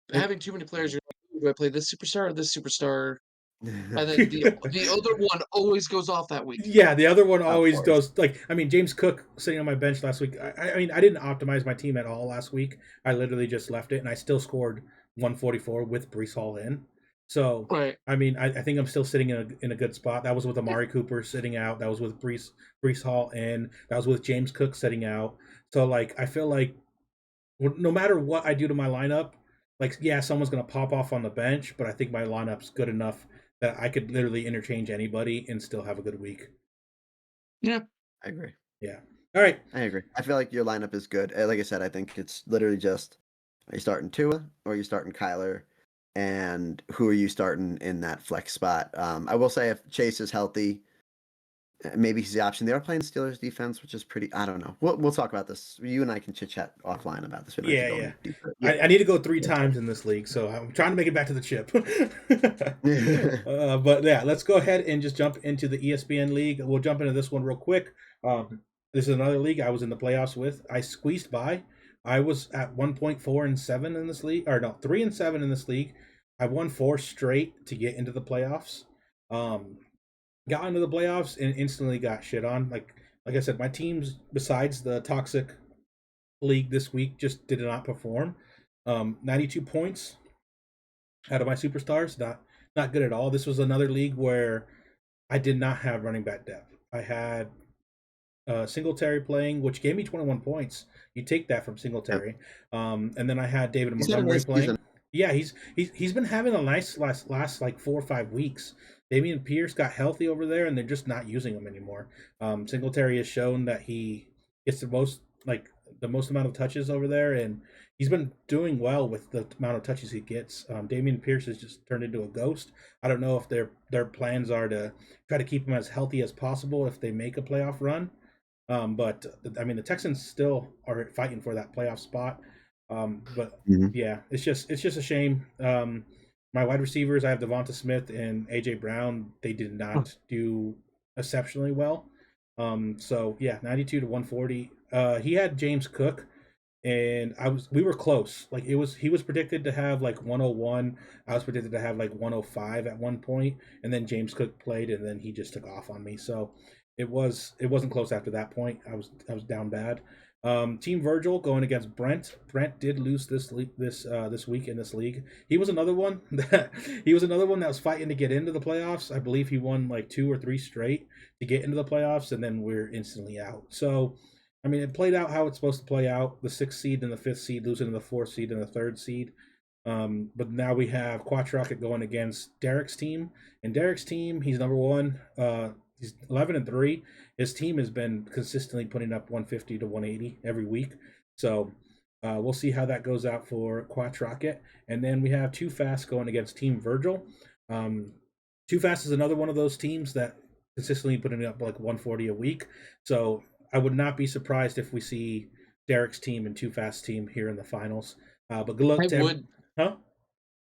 It, Having too many players, you're like, do I play this superstar or this superstar? And then the other one always goes off that week. Yeah, the other one of always course. goes like I mean James Cook sitting on my bench last week. I mean I didn't optimize my team at all last week. I literally just left it and I still scored 144 with Brees Hall in. So Right. I mean I think I'm still sitting in a good spot. That was with Amari Cooper sitting out. That was with Brees Hall in. That was with James Cook sitting out. So like I feel like no matter what I do to my lineup, like yeah, someone's gonna pop off on the bench, but I think my lineup's good enough that I could literally interchange anybody and still have a good week. Yeah. I agree. Yeah. All right. I agree. I feel like your lineup is good. Like I said, I think it's literally just are you starting Tua or are you starting Kyler, and who are you starting in that flex spot? I will say if Chase is healthy, maybe he's the option. They are playing Steelers defense, which is pretty. I don't know. We'll talk about this. You and I can chit chat offline about this. We don't have to Yeah, go yeah. any deeper. Yeah. I need to go three times in this league, so I'm trying to make it back to the chip. But yeah, let's go ahead and just jump into the ESPN league. We'll jump into this one real quick. This is another league I was in the playoffs with. I squeezed by. I was at 1.4-7 in this league, or no, 3-7 in this league. I won four straight to get into the playoffs. Um, got into the playoffs and instantly got shit on. Like I said, my teams besides the toxic league this week just did not perform. 92 points out of my superstars, not good at all. This was another league where I did not have running back depth. I had Singletary playing, which gave me 21 points. You take that from Yep. Singletary, and then I had David He's had a Montgomery nice season. playing. Yeah, he's been having a nice last like 4 or 5 weeks. Damian Pierce got healthy over there, and they're just not using him anymore. Singletary has shown that he gets the most amount of touches over there, and he's been doing well with the amount of touches he gets. Damian Pierce has just turned into a ghost. I don't know if their plans are to try to keep him as healthy as possible if they make a playoff run. But I mean, the Texans still are fighting for that playoff spot. But Mhm. yeah, it's just a shame. My wide receivers, I have Devonta Smith and AJ Brown. They did not do exceptionally well. So yeah, 92 to 140. He had James Cook, and we were close. Like he was predicted to have like 101. I was predicted to have like 105 at one point, and then James Cook played, and then he just took off on me. So it wasn't close after that point. I was down bad. Team Virgil going against Brent. Brent did lose this week in this league. He was another one that was fighting to get into the playoffs. I believe he won like two or three straight to get into the playoffs, and then we're instantly out. So I mean, it played out how it's supposed to play out. The sixth seed and the fifth seed losing to the fourth seed and the third seed. But now we have Quattrocket going against Derek's team, and Derek's team, he's number one. He's 11-3. His team has been consistently putting up 150 to 180 every week. So we'll see how that goes out for Quattrocket. And then we have Too Fast going against Team Virgil. Um, Too Fast is another one of those teams that consistently putting up like 140 a week. So I would not be surprised if we see Derek's team and Too Fast team here in the finals. But good luck I to would huh?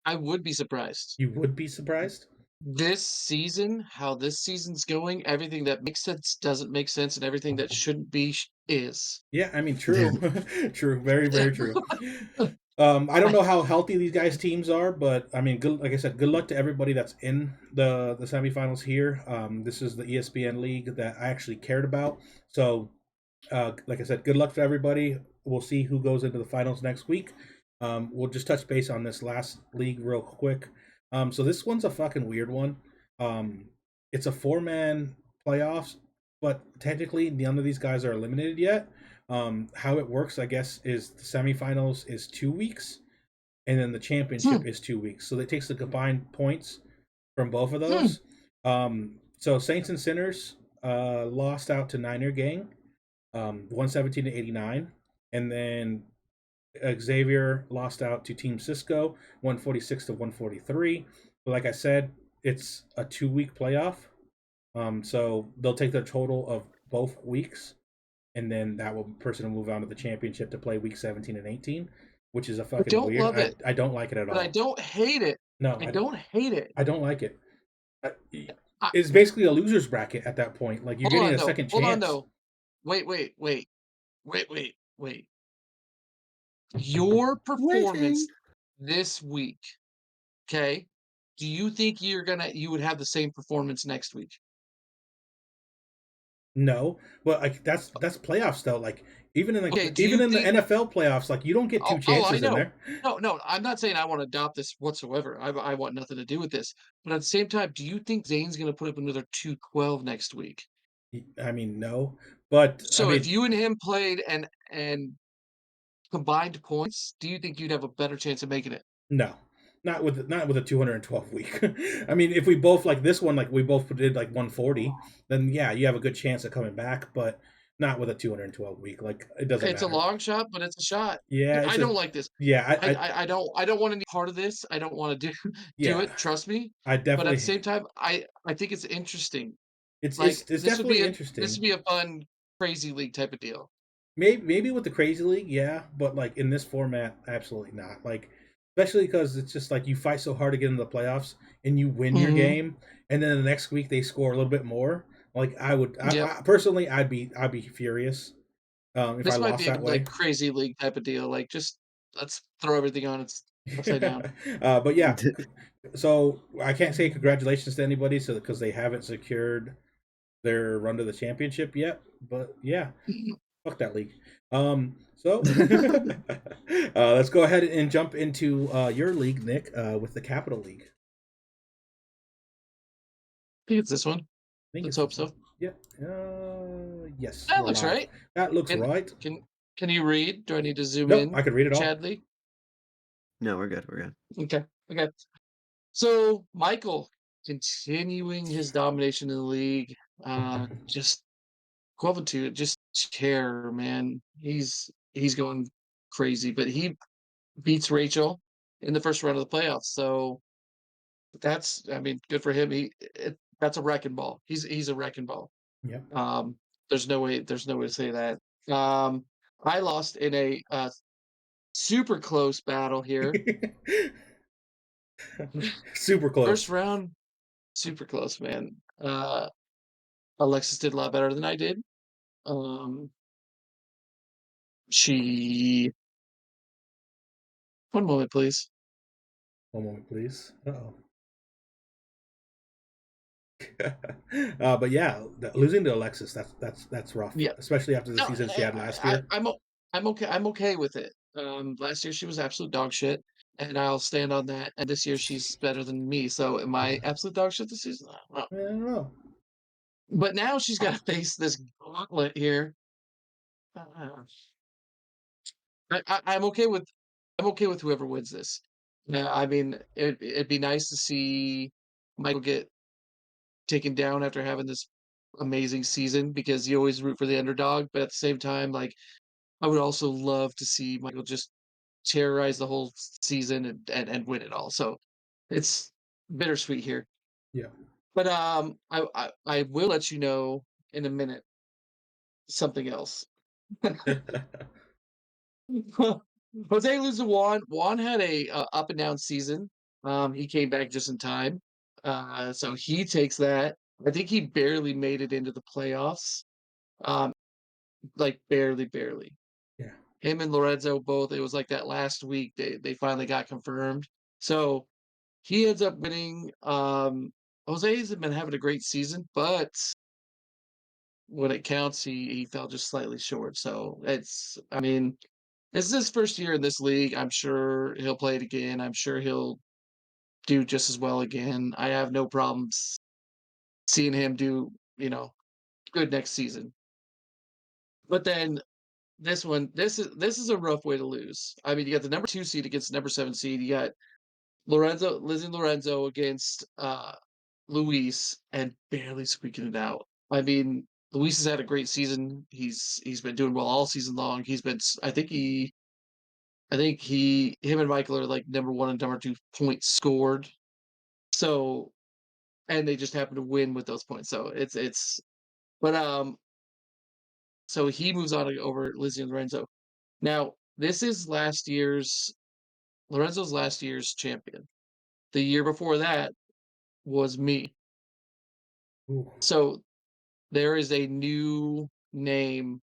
I would be surprised. You would be surprised? This season, how this season's going, everything that makes sense doesn't make sense, and everything that shouldn't be is. Yeah, I mean, true, true, very, very true. I don't I know how healthy these guys' teams are, but I mean, good. Like I said, good luck to everybody that's in the semifinals here. This is the ESPN league that I actually cared about. So, like I said, good luck to everybody. We'll see who goes into the finals next week. We'll just touch base on this last league real quick. So this one's a fucking weird one. Um, it's a four-man playoffs, but technically none of these guys are eliminated yet. How it works, I guess, is the semifinals is 2 weeks, and then the hmm, championship is 2 weeks. So it takes the combined points from both of hmm. those. So Saints and Sinners lost out to Niner Gang, 117 to 89, and then Xavier lost out to Team Cisco, 146 to 143. But like I said, it's a 2 week playoff. So they'll take the total of both weeks, and then that will person will move on to the championship to play week 17 and 18, which is a I fucking don't weird. love I it, I don't like it at but I all. don't hate it. No, I don't hate it. I don't like it. I, I, it's basically a loser's bracket at that point. Like you're hold getting on a though. second Hold on chance. though. Wait. Your Waiting. performance this week, okay? Do you think you would have the same performance next week? No, but like that's playoffs though. Like Okay, do even you in the think NFL playoffs, like you don't get two I chances in know. there. No, I'm not saying I wanna adopt this whatsoever. I want nothing to do with this. But at the same time, do you think Zane's gonna put up another 212 next week? I mean, no, but I So if mean, you and him played and combined points, do you think you'd have a better chance of making it? no, not with a 212 week. I mean, if we both like this one, like we both did like 140, then yeah, you have a good chance of coming back, but not with a 212 week. Like it doesn't It's a matter. long shot, but it's a shot. Yeah, I it's a don't like this. yeah, I don't want any part of this. I don't wanna do do yeah, it, trust me. I But at the definitely same time, I think it's interesting. it's Like, it's definitely interesting. this would be a fun crazy league type of deal. Maybe with the crazy league, yeah, but like in this format, absolutely not. Like especially because it's just like you fight so hard to get into the playoffs and you win your Mhm. game, and then the next week they score a little bit more. Like Yep. I personally, I'd be furious if I This might lost be a, that like, way. crazy league type of deal, like, just let's throw everything on its upside down. But yeah, so I can't say congratulations to anybody, so because they haven't secured their run to the championship yet. But yeah, fuck that league. So let's go ahead and jump into your league, Nick, with the Capital League. I think it's this one. I think Let's it's hope this one. so. Yeah. Yes, That we're looks live. right. That looks Can right. can can you read? Do I need to zoom Nope, in, I could read it all. Chadley? No, we're good. We're good. Okay. So, Michael continuing his domination in the league, just equivalent to just terror, man. He's going crazy, but he beats Rachel in the first round of the playoffs. So that's, I mean, good for him. That's a wrecking ball. He's a wrecking ball. Yep. Um, there's no way to say that. Um, I lost in a super close battle here. Super First close. round, super close, man. Alexis did a lot better than I did. Um, she one moment, please. One moment, please. Uh-oh. But yeah, losing to Alexis, that's rough, Yeah. especially after the No, season she had last I year. I'm okay with it. Last year she was absolute dog shit, and I'll stand on that. And this year she's better than me. So am I absolute dog shit this season? I don't know. I don't know. But now she's got to face this gauntlet here. Uh, I'm okay with whoever wins this. Yeah, I mean, it'd be nice to see Michael get taken down after having this amazing season because you always root for the underdog. But at the same time, like I would also love to see Michael just terrorize the whole season and win it all. So it's bittersweet here. Yeah. But I will let you know in a minute something else. Jose loses to Juan. Juan had a up and down season. He came back just in time. So he takes that. I think he barely made it into the playoffs. Um, like barely, barely. Yeah. Him and Lorenzo both. It was like that last week they finally got confirmed. So he ends up winning. Jose's been having a great season, but when it counts, he fell just slightly short. So it's, I mean, this is his first year in this league. I'm sure he'll play it again. I'm sure he'll do just as well again. I have no problems seeing him do, good next season. But then this is a rough way to lose. I mean, you got the number 2 seed against the number 7 seed. You got Lizzie Lorenzo against Luis and barely squeaking it out. I mean, Luis has had a great season. He's been doing well all season long. I think him and Michael are like number 1 and number 2 points scored. So, and they just happen to win with those points. So but so he moves on over Lizzie and Lorenzo. Now, this is Lorenzo's last year's champion. The year before that was me. Ooh. So there is a new name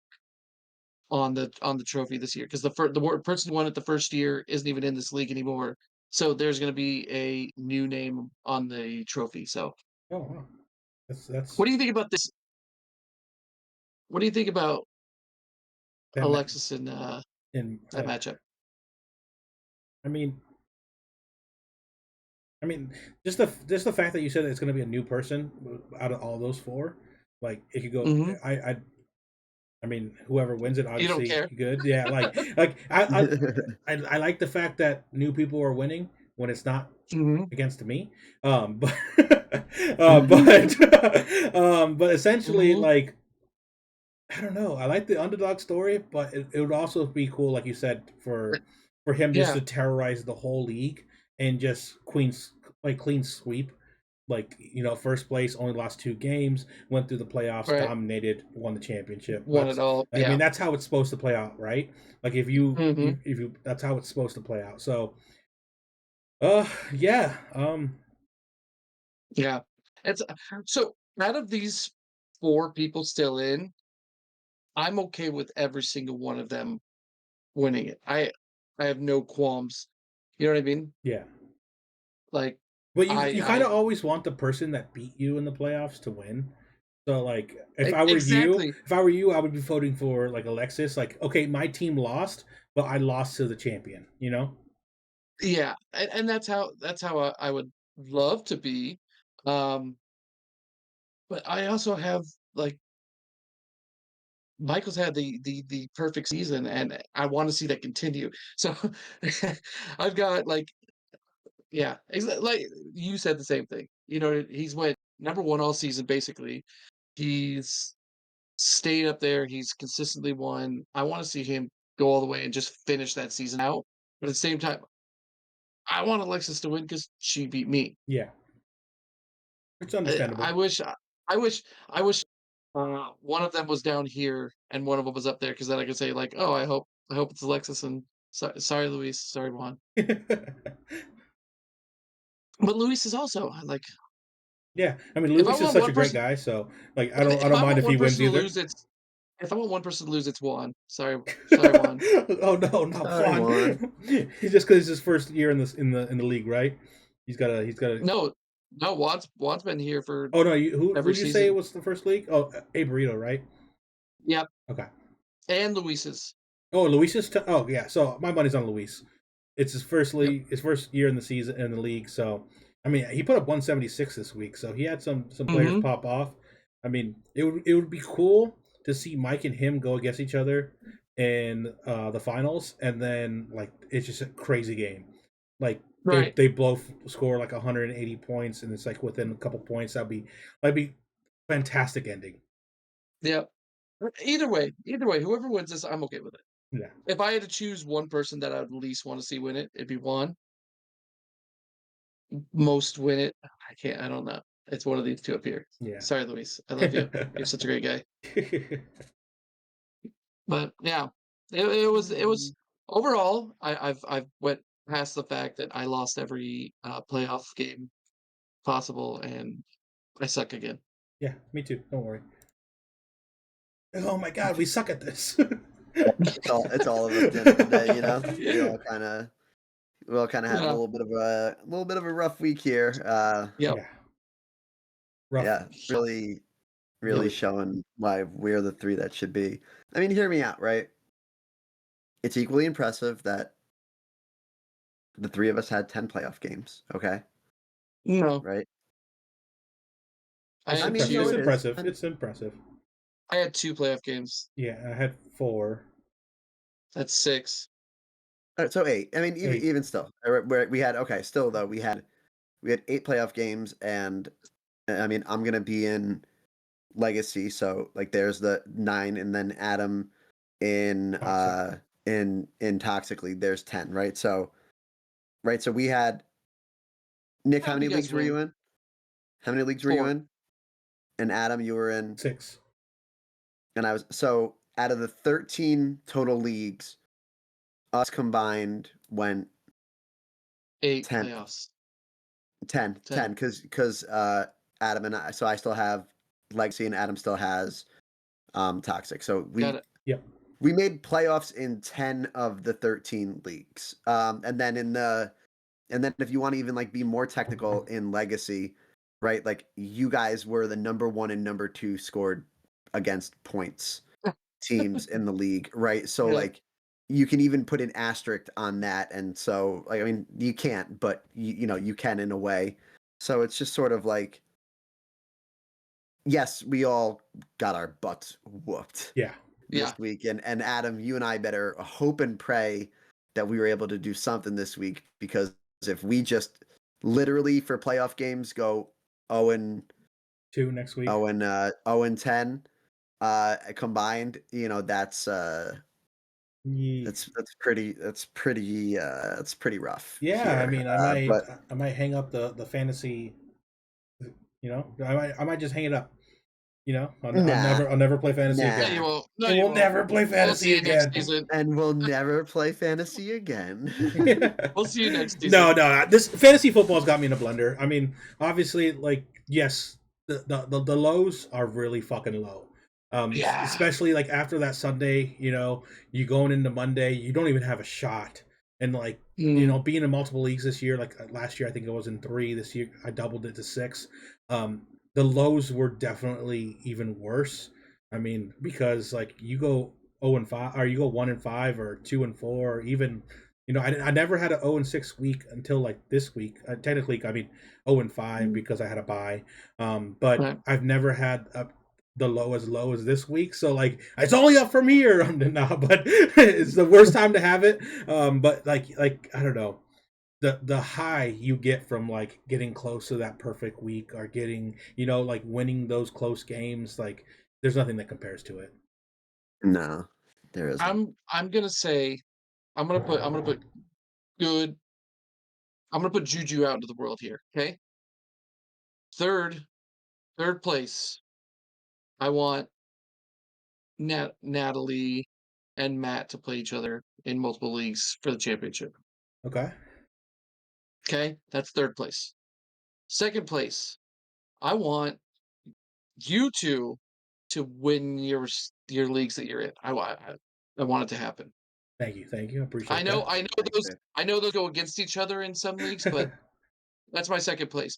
on the trophy this year because the person who won it the first year isn't even in this league anymore. So there's going to be a new name on the trophy. So Oh wow. That's what do you think about this? What do you think about that. Alexis and In that matchup? I mean, I mean, just the fact that you said that it's going to be a new person out of all those four, like it could go. Hmm. I mean, whoever wins it, You don't obviously care. good. Yeah, like I like the fact that new people are winning when it's not Hmm. against me. But but essentially, Hmm. like I don't know. I like the underdog story, but it would also be cool, like you said, for him just Yeah. to terrorize the whole league and just clean sweep. Like first place, only lost 2 games, went through the playoffs, Right. dominated, won the championship. Won it all. I mean, Yeah. that's how it's supposed to play out, right? Like Hmm. if you, that's how it's supposed to play out. So, yeah, Yeah. It's so out of these 4 people still in, I'm okay with every single one of them winning it. I have no qualms. You know what I mean? yeah. Like But you kind of I always want the person that beat you in the playoffs to win. So like exactly. if I were you, I would be voting for like Alexis. Like, okay, my team lost, but I lost to the champion. You know? Yeah. And that's how I would love to be. Um, but I also have like Michael's had the perfect season and I want to see that continue. So I've got like yeah, like you said the same thing. He's went number 1 all season basically. He's stayed up there. He's consistently won. I want to see him go all the way and just finish that season out. But at the same time, I want Alexis to win because she beat me. Yeah, it's I, understandable. I wish, I wish, I wish one of them was down here and one of them was up there because then I could say like, oh, I hope it's Alexis and sorry, Luis, sorry, Juan. But Luis is also like, Yeah, I mean, if I Luis is want such a one great person, guy, so like I if don't I mind want if he one wins person to either. lose, if I want one person to lose, it's Juan. Sorry, Juan. Oh no, not Sorry, Juan. Juan. He's just because it's his first year in the league, right? He's got a. No, no, Juan's been here for Oh no, who every did you say season. was the first league? Oh, A Burrito, right? Yep, Okay. and Luis's. Oh, Luis's. Oh yeah. So my money's on Luis. It's Yep. his first year in the season in the league. So I mean, he put up 176 this week. So he had some players Mhm. pop off. I mean, it would be cool to see Mike and him go against each other in the finals, and then like it's just a crazy game. Like Right. they both score like 180 points, and it's like within a couple points. That'd be fantastic ending. Yep. Either way, whoever wins this, I'm okay with it. Yeah, If I had to choose one person that I would least want to see win it, it'd be Juan. Most win it, I can't. I don't know. It's one of these 2 up here. yeah. Sorry, Luis. I love you. You're such a great guy. But yeah, it was overall. I've went past the fact that I lost every playoff game. possible, and I suck again. Yeah, me too. Don't worry. Oh my god, we suck at this. It's all of us at the end of the day, you know. We all kind of had a Yeah. little bit of a rough week here. Yep. Yeah, rough. Yeah, really, really Yep. showing why we're the three that should be. I mean, hear me out, right? It's equally impressive that the three of us had 10 playoff games. Okay, No, right? I It's I had mean, impressive. no, It's it two. is. impressive. It's impressive. I had 2 playoff games. Yeah, I had 4, That's 6. All right, so 8. I mean, 8. even still, we had okay. Still though, we had 8 playoff games, and I mean, I'm gonna be in Legacy, so like there's the 9, and then Adam in Toxic. in Toxic League, there's 10, right? So we had Nick. How How did you many guys leagues were you win? in? How many leagues were you 4. in? And Adam, you were in, 6. and I was. So out of the 13 total leagues, us combined went 8 10, playoffs. 10, 10. because Adam and I. So I still have Legacy, and Adam still has Toxic. So Got it. Yep. we made playoffs in 10 of the 13 leagues. And then if you want to even like be more technical in Legacy, right? Like you guys were the number 1 and number 2 scored against points teams in the league, right? So Yeah. like you can even put an asterisk on that. And so like, I mean, you can't, but you know, you can in a way. So it's just sort of like, yes, we all got our butts whooped Yeah. Yeah. this week. And Adam, you and I better hope and pray that we were able to do something this week, because if we just literally for playoff games go 0 and 2 next week. 0 and 0 and 10 combined, you know, that's Ye- that's pretty rough Yeah, I here. mean, But I might hang up the fantasy. You know, I might just hang it up. You know, nah, I'll never play fantasy No, nah, you again, won't. No, and you we'll won't. never play We'll see fantasy you next again. season. and we'll never play fantasy again. We'll see you next No, season. no, this fantasy football's got me in a blender. I mean, obviously, like, yes, the lows are really fucking low. Yeah. Especially like after that Sunday, you know, you going into Monday, you don't even have a shot, and like, you Mm. know, being in multiple leagues this year, like last year I think it was in 3. This year I doubled it to 6. Um, the lows were definitely even worse. I mean, because like you go 0 and 5, or you go 1 and 5, or 2 and 4, or even, you know, I never had an 0 and 6 week until like this week. Technically, I mean 0 and 5 because I had a bye. But Right. I've never had the low as this week. So like it's only up from here now, but it's the worst time to have it. But like I don't know. The high you get from like getting close to that perfect week, or getting, you know, like winning those close games, like there's nothing that compares to it. No, there isn't. I'm gonna say I'm gonna put good. I'm gonna put Juju out into the world here. Okay. Third third place. I want Natalie and Matt to play each other in multiple leagues for the championship. Okay. Okay, that's third place. Second place, I want you two to win your leagues that you're in. I want it to happen. Thank you. I I appreciate know that. I know Thanks, those Dave. I know those go against each other in some leagues, but that's my second place.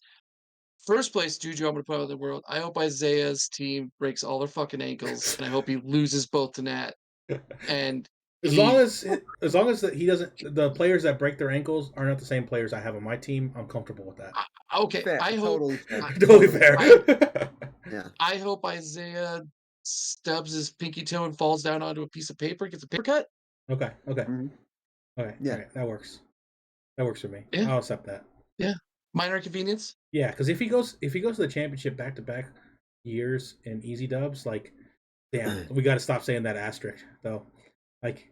First place, Juju, I'm gonna put out of the world. I hope Isaiah's team breaks all their fucking ankles, and I hope he loses both to Nat. And he As long as that he doesn't, the players that break their ankles are not the same players I have on my team, I'm comfortable with that. okay. Fair, I hope totally fair. Totally Totally fair. fair. I Yeah. I hope Isaiah stubs his pinky toe and falls down onto a piece of paper, gets a paper cut. Okay. Okay. Mhm. Okay. All Yeah. right. That works. That works for me. Yeah, I'll accept that. yeah. Minor inconvenience. Yeah, because if he goes to the championship back to back years in easy dubs, like, damn, we got to stop saying that asterisk though. Like,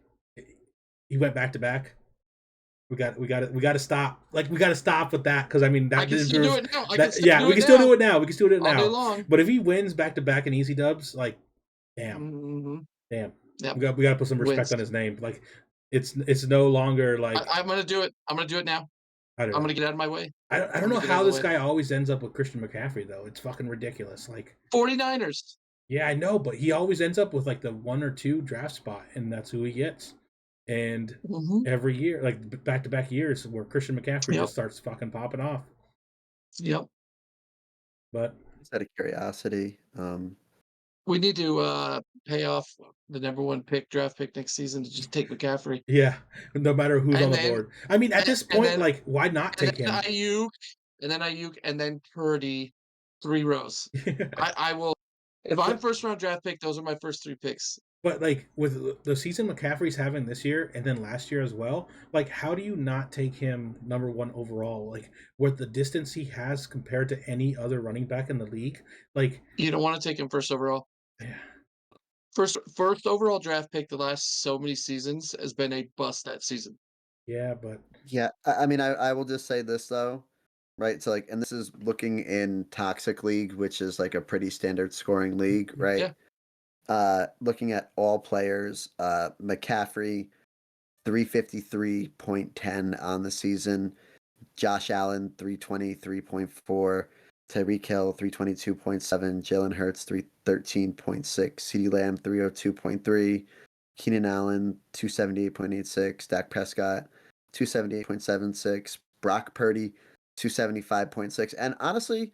he went back to back. We got to stop. Like, we got to stop with that, because I mean I that can still do there's it now. I can that. still Yeah, do we it can still now do it now. We can still do it all day now. long. But if he wins back to back in easy dubs, like, damn, Mm-hmm. damn, Yep. we got to put some respect Wins. on his name. Like, it's no longer like, I'm gonna do it. I'm gonna do it now. I don't I'm know. gonna get out of my way. I I'm don't know gonna get out how of the this way. guy always ends up with Christian McCaffrey though. It's fucking ridiculous. Like, 49ers. yeah, I know, but he always ends up with like the one or two draft spot, and that's who he gets. And Mhm. every year, like back to back years, where Christian McCaffrey Yep. just starts fucking popping off. Yep. But Just out of curiosity, We need to pay off the number one draft pick next season to just take McCaffrey. yeah, no matter who's on And the then board. I mean, at and, this and point, then like, why not and take then him? Ayuk, and then Purdy, 3 rows. I will if I'm but first round draft pick, those are my first 3 picks. but like with the season McCaffrey's having this year and then last year as well, like how do you not take him number one overall? Like with the distance he has compared to any other running back in the league, like You don't want to take him first overall. yeah, First overall draft pick the last so many seasons has been a bust that season. yeah, but yeah, I mean, I will just say this though, right? So like, and this is looking in Toxic League, which is like a pretty standard scoring league, right? Yeah. Looking at all players, McCaffrey 353.10 on the season, Josh Allen 323.4, Tyreek Hill 322.7, Jalen Hurts 313.6, CeeDee Lamb 302.3, Keenan Allen 278.86, Dak Prescott 278.76, Brock Purdy 275.6. And honestly,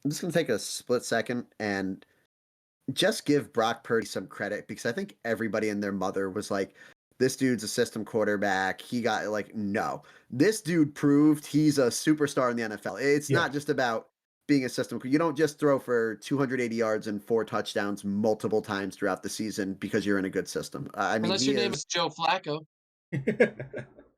I'm just going to take a split second and just give Brock Purdy some credit because I think everybody and their mother was like, this dude's a system quarterback. He got like, no, this dude proved he's a superstar in the NFL. It's yeah. not just about being a system. You don't just throw for 280 yards and 4 touchdowns multiple times throughout the season because you're in a good system. I mean, Unless he your name is. is Joe Flacco.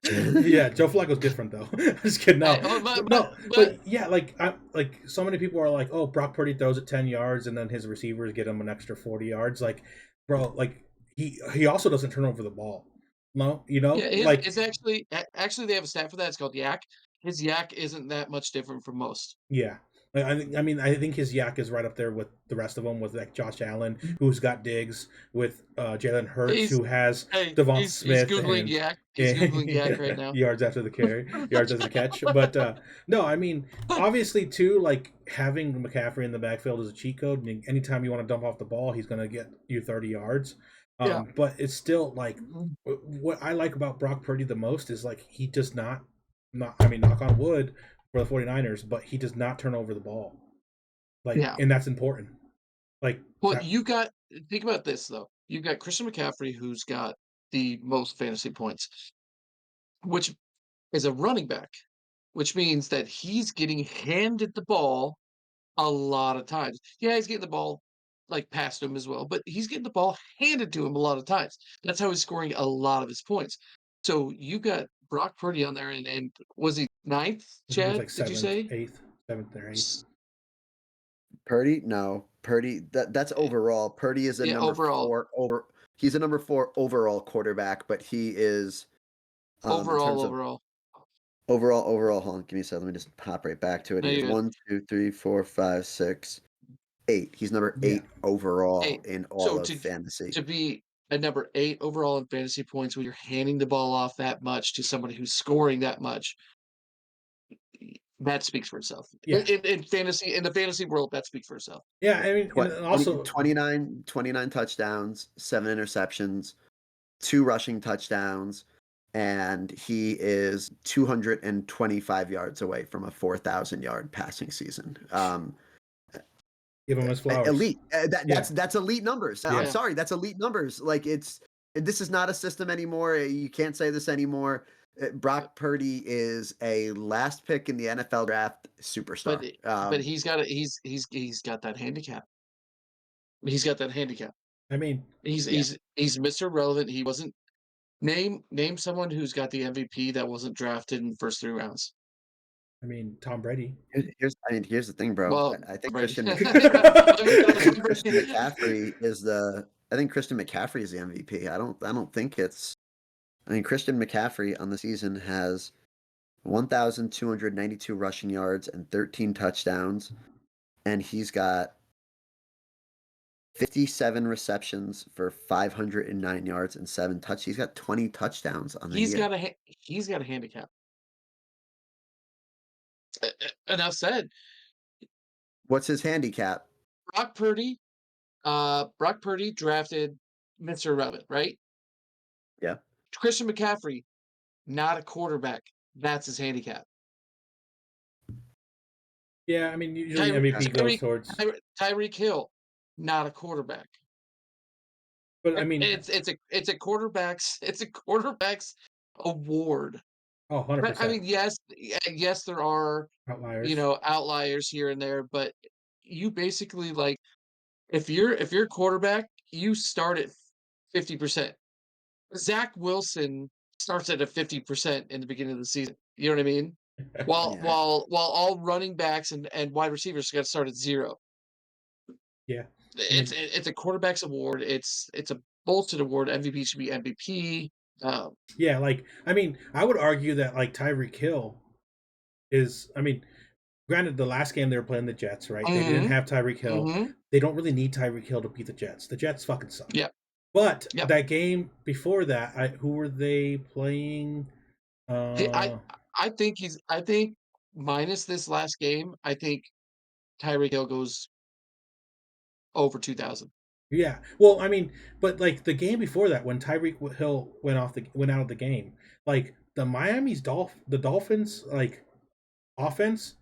Yeah, Joe Flacco's different though. Just kidding. No, no, But but yeah, like I like so many people are like, oh, Brock Purdy throws it 10 yards, and then his receivers get him an extra 40 yards. Like, bro, like he also doesn't turn over the ball. No, yeah, his like it's actually they have a stat for that. It's called yak. His yak isn't that much different from most. yeah. Like, I mean, I think his yak is right up there with the rest of them, with like Josh Allen, who's got Diggs, with Jalen Hurts, He's who has Hey, Devonta he's Smith googling and yak. He's googling yak right now. yards after the carry, yards after the catch. But no, I mean, obviously too, like having McCaffrey in the backfield is a cheat code. Anytime you want to dump off the ball, he's going to get you 30 yards. Yeah. But it's still like what I like about Brock Purdy the most is like he does not I mean, knock on wood for the 49ers, but he does not turn over the ball. Like, Yeah. and that's important. Like Well, that, think about this though. You've got Christian McCaffrey who's got the most fantasy points, which is a running back, which means that he's getting handed the ball a lot of times. Yeah, he's getting the ball like past him as well, but he's getting the ball handed to him a lot of times. That's how he's scoring a lot of his points. So you got Brock Purdy on there, and was he ninth? I think he was Chad, like did you seventh, say? eighth, seventh or eighth. Purdy? No, Purdy. That's overall. Purdy is a Yeah, number overall, 4 over. He's a number 4 overall quarterback, but he is in overall, terms of overall. overall. Hold on, give me a second. Let me just hop right back to it. No, He is you're good. 1, 2, 3, 4, 5, 6, 8. He's number Yeah, 8 overall Hey, in all so of fantasy. to be a number 8 overall in fantasy points when you're handing the ball off that much to somebody who's scoring that much, that speaks for itself. yeah, In fantasy, in the fantasy world, that speaks for itself. yeah. I mean, and 20, also 29 touchdowns, 7 interceptions, 2 rushing touchdowns, and he is 225 yards away from a 4,000-yard passing season. give him his flowers. Elite. Yeah, That's elite numbers. I'm yeah. sorry, that's elite numbers. Like this is not a system anymore. You can't say this anymore. Brock Purdy is a last pick in the NFL draft But superstar. he's got that handicap. He's got that handicap. I mean, Yeah. He's Mr. Relevant. He wasn't name someone who's got the MVP that wasn't drafted in the first 3 rounds. Tom Brady. Here's the thing, bro. Well, I think Brady. Christian McCaffrey is the I think Christian McCaffrey is the MVP. I don't think it's I mean Christian McCaffrey on the season has 1,292 rushing yards and 13 touchdowns, and he's got 57 receptions for 509 yards and 7 touchdowns. He's got 20 touchdowns on the year. He's got a handicap. Enough said. What's his handicap? Brock Purdy, Brock Purdy drafted Mr. Irrelevant, right? Yeah. Christian McCaffrey, not a quarterback. That's his handicap. Yeah, I mean, usually Tyreek MVP goes Tyreek towards, Tyreek Hill, not a quarterback. but I mean, It's a quarterback's award. oh, 100 I percent mean, yes, there are, outliers. outliers here and there, but you basically like if you're a quarterback, you start at 50%. Zach Wilson starts at a 50% in the beginning of the season. You know what I mean? While Yeah. while while all running backs and wide receivers got to start at 0. Yeah, I It's mean, it's a quarterback's award. It's a bullshit award. MVP should be MVP. yeah, like I mean, I would argue that like Tyreek Hill is, I mean, granted, the last game they were playing the Jets, right? They didn't Mhm. have Tyreek Hill. Mhm. They don't really need Tyreek Hill to beat the Jets. The Jets fucking suck. Yep. But Yep. that game before that, who were they playing? He, Uh, I think minus this last game, I think Tyreek Hill goes over 2,000. yeah. Well, I mean, but like the game before that, when Tyreek Hill went out of the game, like the Dolphins, like offense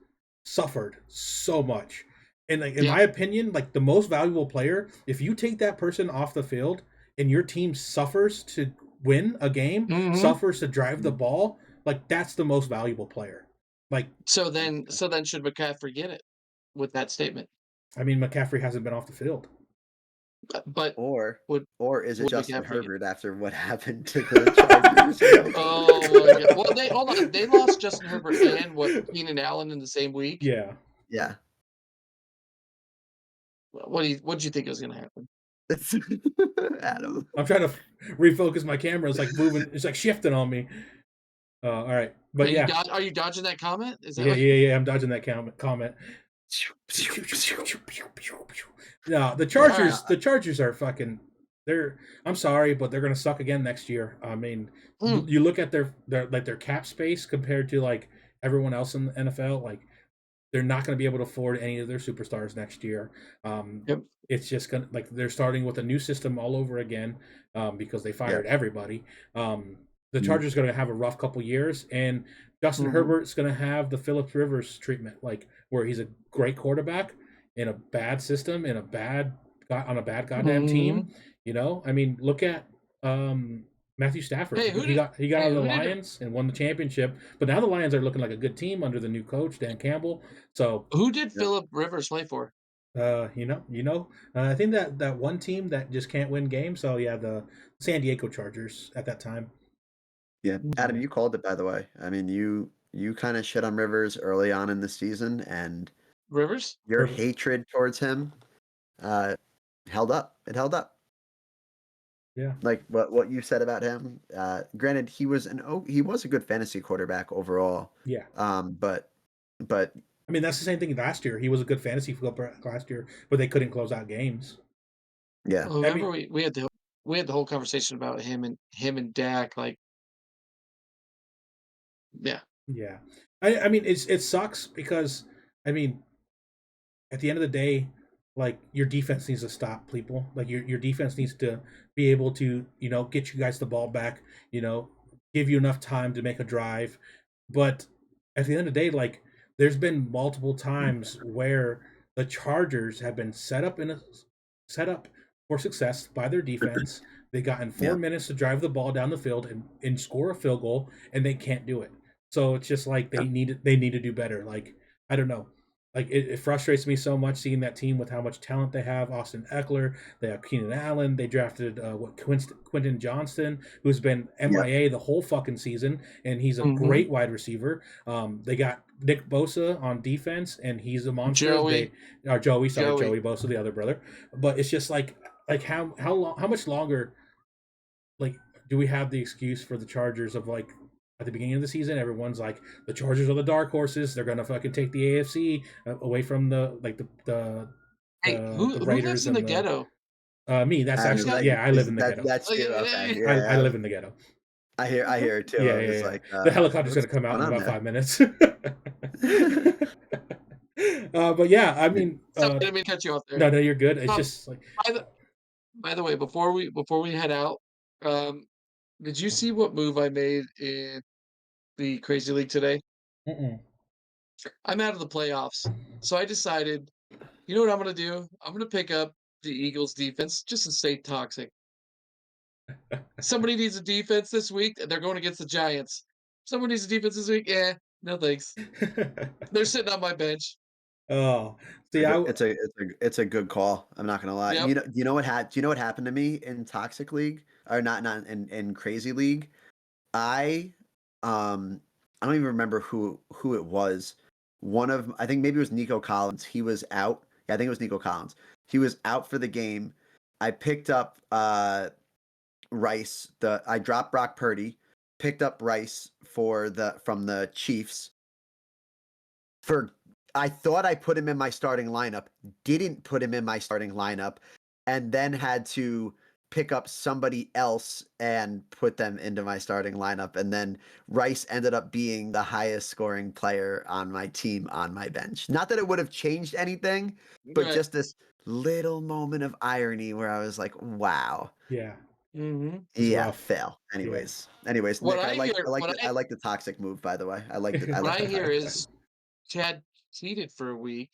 suffered so much. And like in Yep. my opinion, like the most valuable player, if you take that person off the field and your team suffers to win a game, Mhm. suffers to drive the ball, like that's the most valuable player. Like, So then should McCaffrey get it with that statement? I mean, McCaffrey hasn't been off the field. But Or would or is it would Justin McCaffrey get it? Herbert after what happened to the Chargers? Oh my god. Well, they hold on. They lost Justin Herbert and what Keenan Allen in the same week. Yeah. Yeah. What do you think was going to happen? Adam. I'm trying to refocus my camera. It's like moving, it's like shifting on me. All right. But yeah. Are you dodging that comment? Is that Yeah, what? yeah, yeah. I'm dodging that comment. No, the All right. Chargers. The Chargers are fucking. They're. I'm sorry, but they're gonna suck again next year. I mean, Mm, you look at their cap space compared to like everyone else in the NFL. Like they're not going to be able to afford any of their superstars next year. Um, yep. it's just gonna like they're starting with a new system all over again because they Yeah. fired everybody. The Mm. Chargers are going to have a rough couple years, and Justin Mhm. Herbert's going to have the Phillips Rivers treatment, like where he's a great quarterback in a bad system in a bad on a bad goddamn team. Mhm. You know, I mean, look at um, Matthew Stafford. Hey, He got out of the who did Lions and won the championship, but now the Lions are looking like a good team under the new coach Dan Campbell. So Yeah. Philip Rivers play for? I think that one team that just can't win games. So yeah, the San Diego Chargers at that time. Yeah. Adam, Mhm. you called it by the way. I mean, you kind of shit on Rivers early on in the season, and Rivers? your Herbert. hatred towards him uh held up. It held up. Yeah, Like what you said about him. Granted, he was a good fantasy quarterback overall. yeah. But I mean, that's the same thing last year. He was a good fantasy football last year, but they couldn't close out games. yeah. Well, I remember mean, we had the whole conversation about him and Dak. Like, yeah. yeah. I mean, it sucks because I mean, at the end of the day, like your defense needs to stop people. Like your defense needs to be able to get you guys the ball back. You know, give you enough time to make a drive. But at the end of the day, like there's been multiple times where the Chargers have been set up for success by their defense. They got in four Yeah. minutes to drive the ball down the field and score a field goal, and they can't do it. So it's just like Yeah. they need to do better. Like I don't know, like it frustrates me so much seeing that team with how much talent they have. Austin Eckler, they have Keenan Allen. They drafted Quentin Johnston, who's been Yeah. MIA the whole fucking season, and he's a Mhm. great wide receiver. They got Nick Bosa on defense, and he's a monster. Joey. They are Joey, sorry, Joey. Joey Bosa, the other brother. But it's just like how much longer like do we have the excuse for the Chargers of like at the beginning of the season, everyone's like the Chargers are the dark horses. They're gonna fucking take the AFC away from the like Hey, the who lives Raiders in the and the ghetto? me. That's Who's Adam, actually got yeah. I live in the that ghetto. that's you. Okay. I Yeah. live in the ghetto. I hear it too. Yeah, I yeah, was yeah. like, The helicopter's what's gonna come out going in on about there? 5 minutes. But yeah, I mean, Sorry, I didn't mean to cut you off there. no, you're good. It's Um, just like, by the way, before we head out, um, did you see what move I made in the Crazy League today? mm-mm. I'm out of the playoffs, so I decided, you know what I'm gonna do? I'm gonna pick up the Eagles defense just to stay toxic. Somebody needs a defense this week. They're going against the Giants. Someone needs a defense this week. Yeah, no thanks. They're sitting on my bench. Oh, see, It's a good call. I'm not gonna lie. Yep. Do you know what happened to me in Toxic League or not in Crazy League? I um I don't even remember who it was. I think maybe it was Nico Collins. He was out. Yeah, I think it was Nico Collins. He was out for the game. I picked up Rice. I dropped Brock Purdy, picked up Rice from the Chiefs. For I thought I put him in my starting lineup, didn't put him in my starting lineup, and then had to pick up somebody else and put them into my starting lineup. And then Rice ended up being the highest scoring player on my team on my bench. Not that it would have changed anything, but Right. just this little moment of irony where I was like, wow. yeah, Mm-hmm. it's Yeah, rough. fail. Yeah. Anyways, What Nick, I hear, I like the toxic move, by the way. I what like I the hear toxic move. is Chad cheated for a week.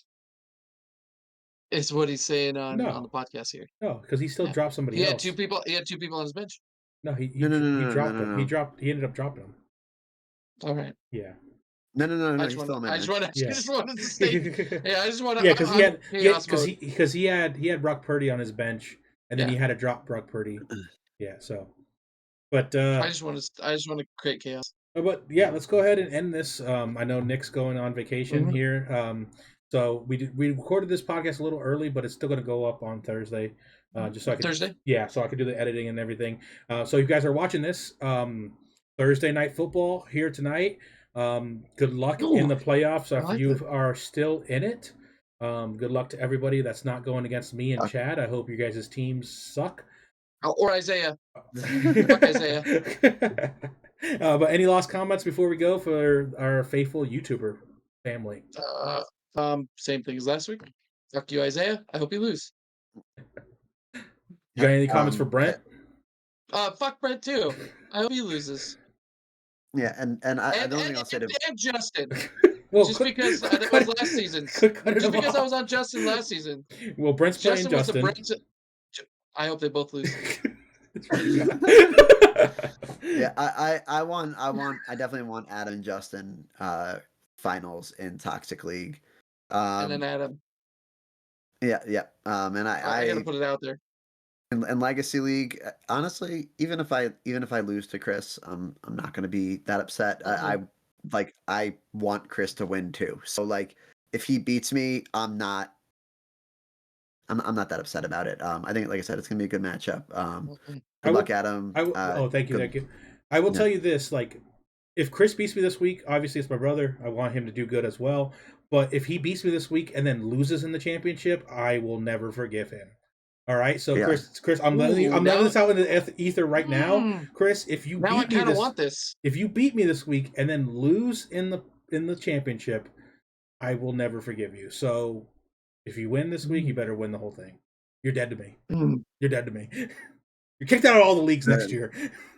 Is what he's saying on the No, podcast here. no, because he still Yeah, dropped somebody else. He had two people on his bench. No, No, no, no, he no, no, dropped no, him. no. He ended up dropping him. All right. Yeah, No, no, no, no, I no. just He's want still to. on my I just bench. want to. I yeah. just wanted to state. Yeah, Yeah, I just want to. because I'm in chaos mode. he had Brock Purdy on his bench, and then Yeah. he had to drop Brock Purdy. Yeah, so but I just want to create chaos. but yeah, let's go ahead and end this. I know Nick's going on vacation Mhm. here. So we recorded this podcast a little early, but it's still going to go up on Thursday, just so I could Thursday. so I could do the editing and everything. So if you guys are watching this, Thursday night football here tonight. Good luck in Ooh, the playoffs I if like you that. are still in it. Good luck to everybody that's not going against me and Chad. I hope you guys' teams suck. Oh, or Isaiah. Fuck. Fuck Isaiah. But any last comments before we go for our faithful YouTuber family? Same thing as last week. Fuck you, Isaiah. I hope you lose. You got any comments for Brent? Fuck Brett too. I hope he loses. Yeah, and I And the only and, thing I'll say to and Justin. Well, Just because that cut was last season. cut Just him because I off. was on Justin last season. Well, Brent's playing Justin was the Justin. Brent. I hope they both lose. yeah, I definitely want Adam and Justin finals in Toxic League. And then Um Adam. yeah. And I got to I put it out there. in Legacy League, honestly, even if I lose to Chris, I'm not gonna be that upset. I want Chris to win too. So like if he beats me, I'm not that upset about it. I think, like I said, it's gonna be a good matchup. I Good luck, will. Adam. Oh, thank you, Good. thank you. I will Yeah, tell you this: like, if Chris beats me this week, obviously it's my brother. I want him to do good as well. But if he beats me this week and then loses in the championship, I will never forgive him. All right, so yeah. Chris, I'm Ooh, letting now, this out in the ether right now, Chris. now I kind of want this. If you beat me this week and then lose in the championship, I will never forgive you. So if you win this week, you better win the whole thing. You're dead to me. You're dead to me. You're kicked out of all the leagues next year.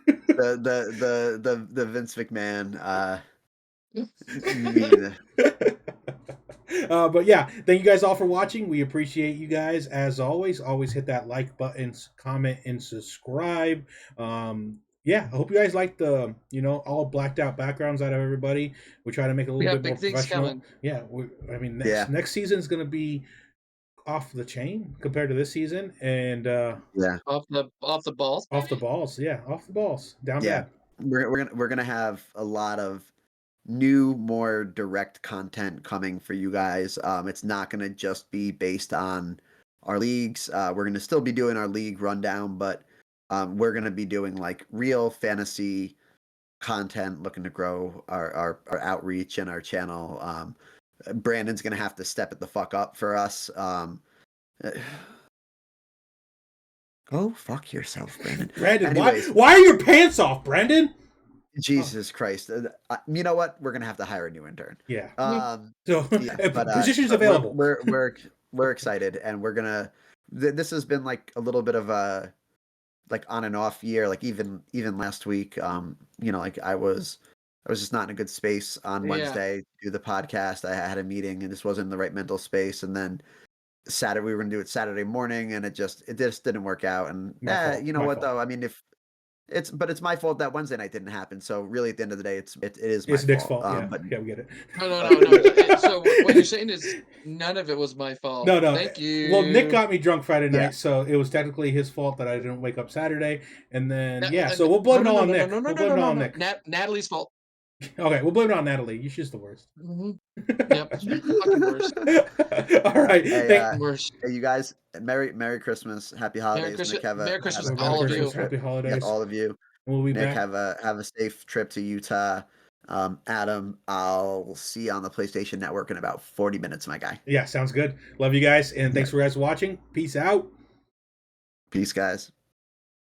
The Vince McMahon meme. But yeah, thank you guys all for watching. We appreciate you guys as always. Always hit that like button, comment, and subscribe. Yeah, I hope you guys like the all blacked out backgrounds out of everybody. We try to make it a We little have bit more big things professional. coming. Yeah, I mean Yeah. next season is going to be off the chain compared to this season, and Yeah. Off the balls. off the Maybe? balls. Yeah, off the balls. Down Yeah. bad. We're gonna have a lot of new, more direct content coming for you guys. It's not gonna just be based on our leagues. We're gonna still be doing our league rundown, but we're gonna be doing like real fantasy content, looking to grow our outreach and our channel. Brandon's gonna have to step it the fuck up for us. Go fuck yourself, Brandon. Brandon, Anyways, why are your pants off, Brandon? Jesus Christ. You know what? We're gonna have to hire a new intern. Yeah. Um, So yeah, positions but available. we're excited, and we're gonna. This has been like a little bit of a like on and off year. Like even last week, like I was just not in a good space on Yeah. Wednesday to do the podcast. I had a meeting and just wasn't in the right mental space, and then Saturday we were gonna do it Saturday morning, and it just didn't work out. And My fault. you know My what fault. though? I mean, if it's my fault that Wednesday night didn't happen. So really, at the end of the day, it is my It's Nick's fault. fault. Yeah. But Yeah, we get it. No. So what you're saying is none of it was my fault. No. Thank Well, Nick you. got me drunk Friday yeah, night, so it was technically his fault that I didn't wake up Saturday. And then Na- so we'll No, blame it no, all no, on no, no, Nick. no, no, We'll no, blame no, it all no, on no. Nick. Natalie's fault. Okay, we'll blame it on Natalie. She's the worst. Hmm. Yep. Fucking worst. All right. hey, Thank. Worst. hey, you guys, Merry Christmas, Happy Merry Holidays. Christmas. Nick, have a Merry have Christmas a to have Merry a all of safe Christmas, you. trip. Happy Yep, holidays. all of you. We'll be Nick, back. have a safe trip to Utah. Adam, I'll see you on the PlayStation Network in about 40 minutes, my guy. Yeah, sounds good. Love you guys, and thanks for guys watching. Peace out. Peace, guys.